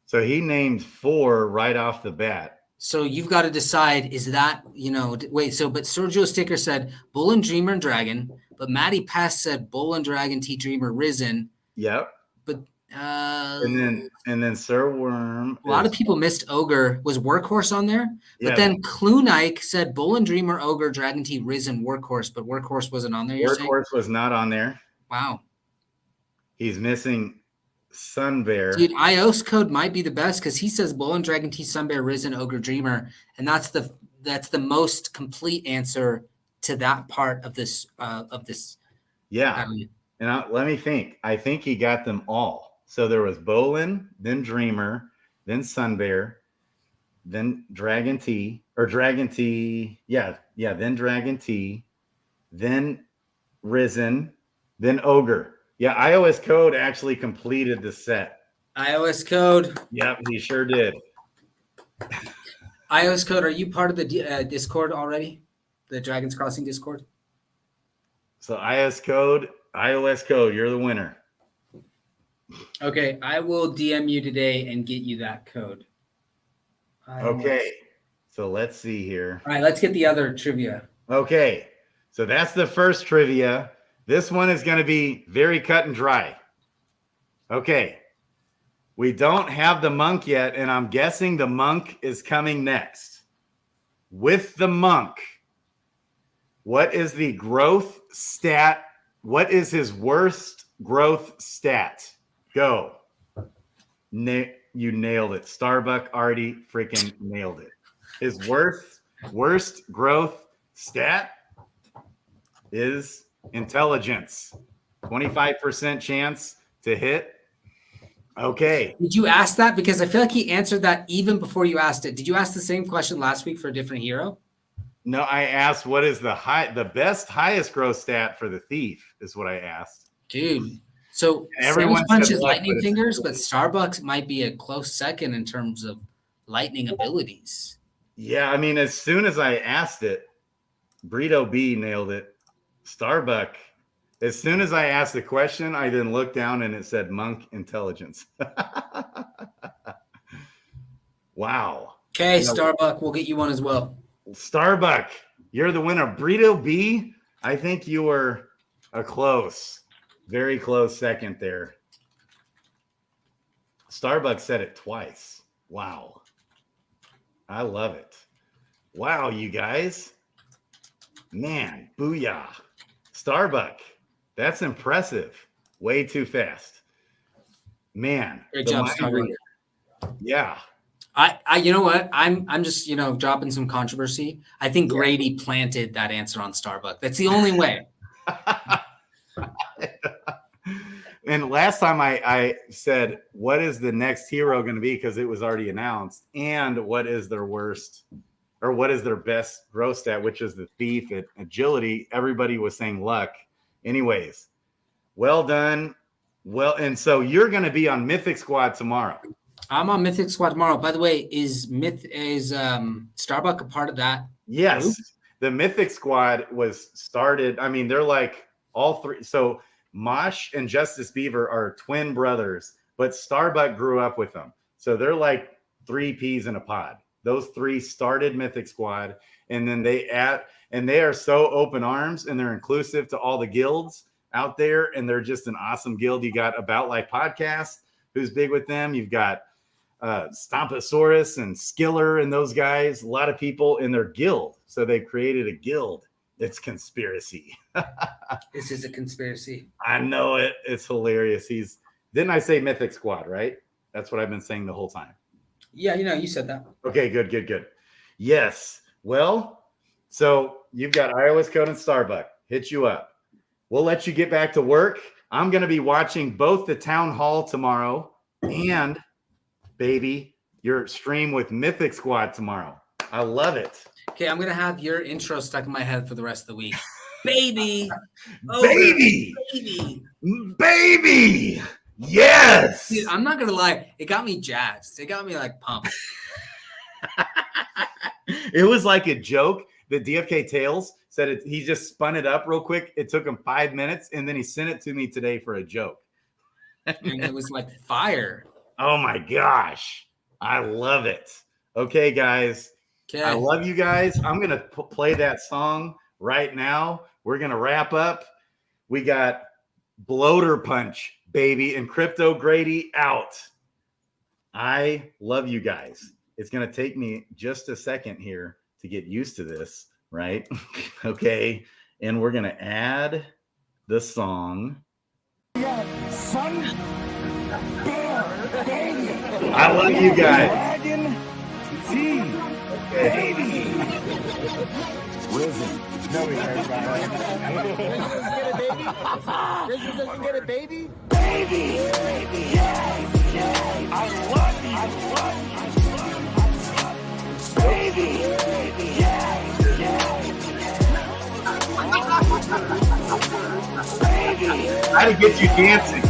So he named 4 right off the bat. So you've got to decide, is that, wait, but Sergio Sticker said Bull and Dreamer and Dragon, but Matty Pass said Bull and Dragon T Dreamer Risen. Yep. But and then Sir Worm. A lot of people missed Ogre. Was Workhorse on there? Yeah. But then Clunike said Bull and Dreamer, Ogre, Dragon T, Risen, Workhorse, but Workhorse wasn't on there. Workhorse was not on there. Wow. He's missing Sun Bear. Dude, iOS code might be the best because he says Bull and Dragon T, Sun Bear, Risen, Ogre, Dreamer, and that's the most complete answer to that part of this Yeah. And let me think. I think he got them all. So there was Bolin, then Dreamer, then Sun Bear, then Dragon T, or Dragon T. Yeah, then Dragon T, then Risen, then Ogre. Yeah, iOS code actually completed the set. iOS code. Yep, he sure did. iOS code, are you part of the Discord already? The Dragons Crossing Discord? So iOS code, you're the winner. Okay, I will DM you today and get you that code. Okay, so let's see here. All right, let's get the other trivia. Okay, so that's the first trivia. This one is going to be very cut and dry. Okay, we don't have the monk yet, and I'm guessing the monk is coming next. With the monk, what is the growth stat? What is his worst growth stat? Go. You nailed it. Starbuck already freaking nailed it. His worst growth stat is intelligence. 25% chance to hit. Okay. Did you ask that? Because I feel like he answered that even before you asked it. Did you ask the same question last week for a different hero? No, I asked what is the highest growth stat for the thief is what I asked. Dude. So everyone punches lightning fingers, but Starbucks might be a close second in terms of lightning abilities. Yeah, I mean, as soon as I asked it, Burrito B nailed it. Starbuck, as soon as I asked the question, I then looked down and it said monk intelligence. Wow. Okay, Starbuck, we'll get you one as well. Starbuck, you're the winner. Burrito B, I think you were very close second there. Starbuck said it twice. Wow. I love it. Wow, you guys. Man, booyah. Starbuck, that's impressive. Way too fast. Man. Great job, Starbuck. Yeah. I you know what? I'm just, dropping some controversy. I think Grady planted that answer on Starbuck. That's the only way. And last time I said, what is the next hero going to be? Because it was already announced. And what is their worst or what is their best growth stat, which is the thief at agility. Everybody was saying luck. Anyways, well done. Well, and so you're going to be on Mythic Squad tomorrow. I'm on Mythic Squad tomorrow. By the way, is Starbuck a part of that? Yes. group? The Mythic Squad was started. I mean, they're like all three. So Mosh and Justice Beaver are twin brothers, but Starbuck grew up with them. So they're like 3 peas in a pod. Those 3 started Mythic Squad, and then they are so open arms and they're inclusive to all the guilds out there. And they're just an awesome guild. You got About Life Podcast, who's big with them. You've got Stomposaurus and Skiller and those guys, a lot of people in their guild. So they've created a guild. It's conspiracy. This is a conspiracy. I know it. It's hilarious. Didn't I say Mythic Squad, right? That's what I've been saying the whole time. Yeah, you said that. Okay, good. Yes. Well, So you've got iOS code and Starbucks. Hit you up. We'll let you get back to work. I'm going to be watching both the town hall tomorrow and, baby, your stream with Mythic Squad tomorrow. I love it. Okay, I'm going to have your intro stuck in my head for the rest of the week. Baby. Baby. Baby. Baby. Yes. Dude, I'm not going to lie. It got me jazzed. It got me like pumped. It was like a joke that DFK Tails said he just spun it up real quick. It took him 5 minutes, and then he sent it to me today for a joke. And it was like fire. Oh, my gosh. I love it. Okay, guys. Okay. I love you guys. I'm going to play that song right now. We're going to wrap up. We got BloaterPunch, baby, and Crypto Grady out. I love you guys. It's going to take me just a second here to get used to this, right? Okay. And we're going to add the song. Yeah, son, bear, baby. I love you guys. Dragon, T, baby. Risen. Nobody cares about This doesn't get a baby? baby. Baby. Yay. I love you. I love you. Baby. Baby. Yay. I had to get you dancing.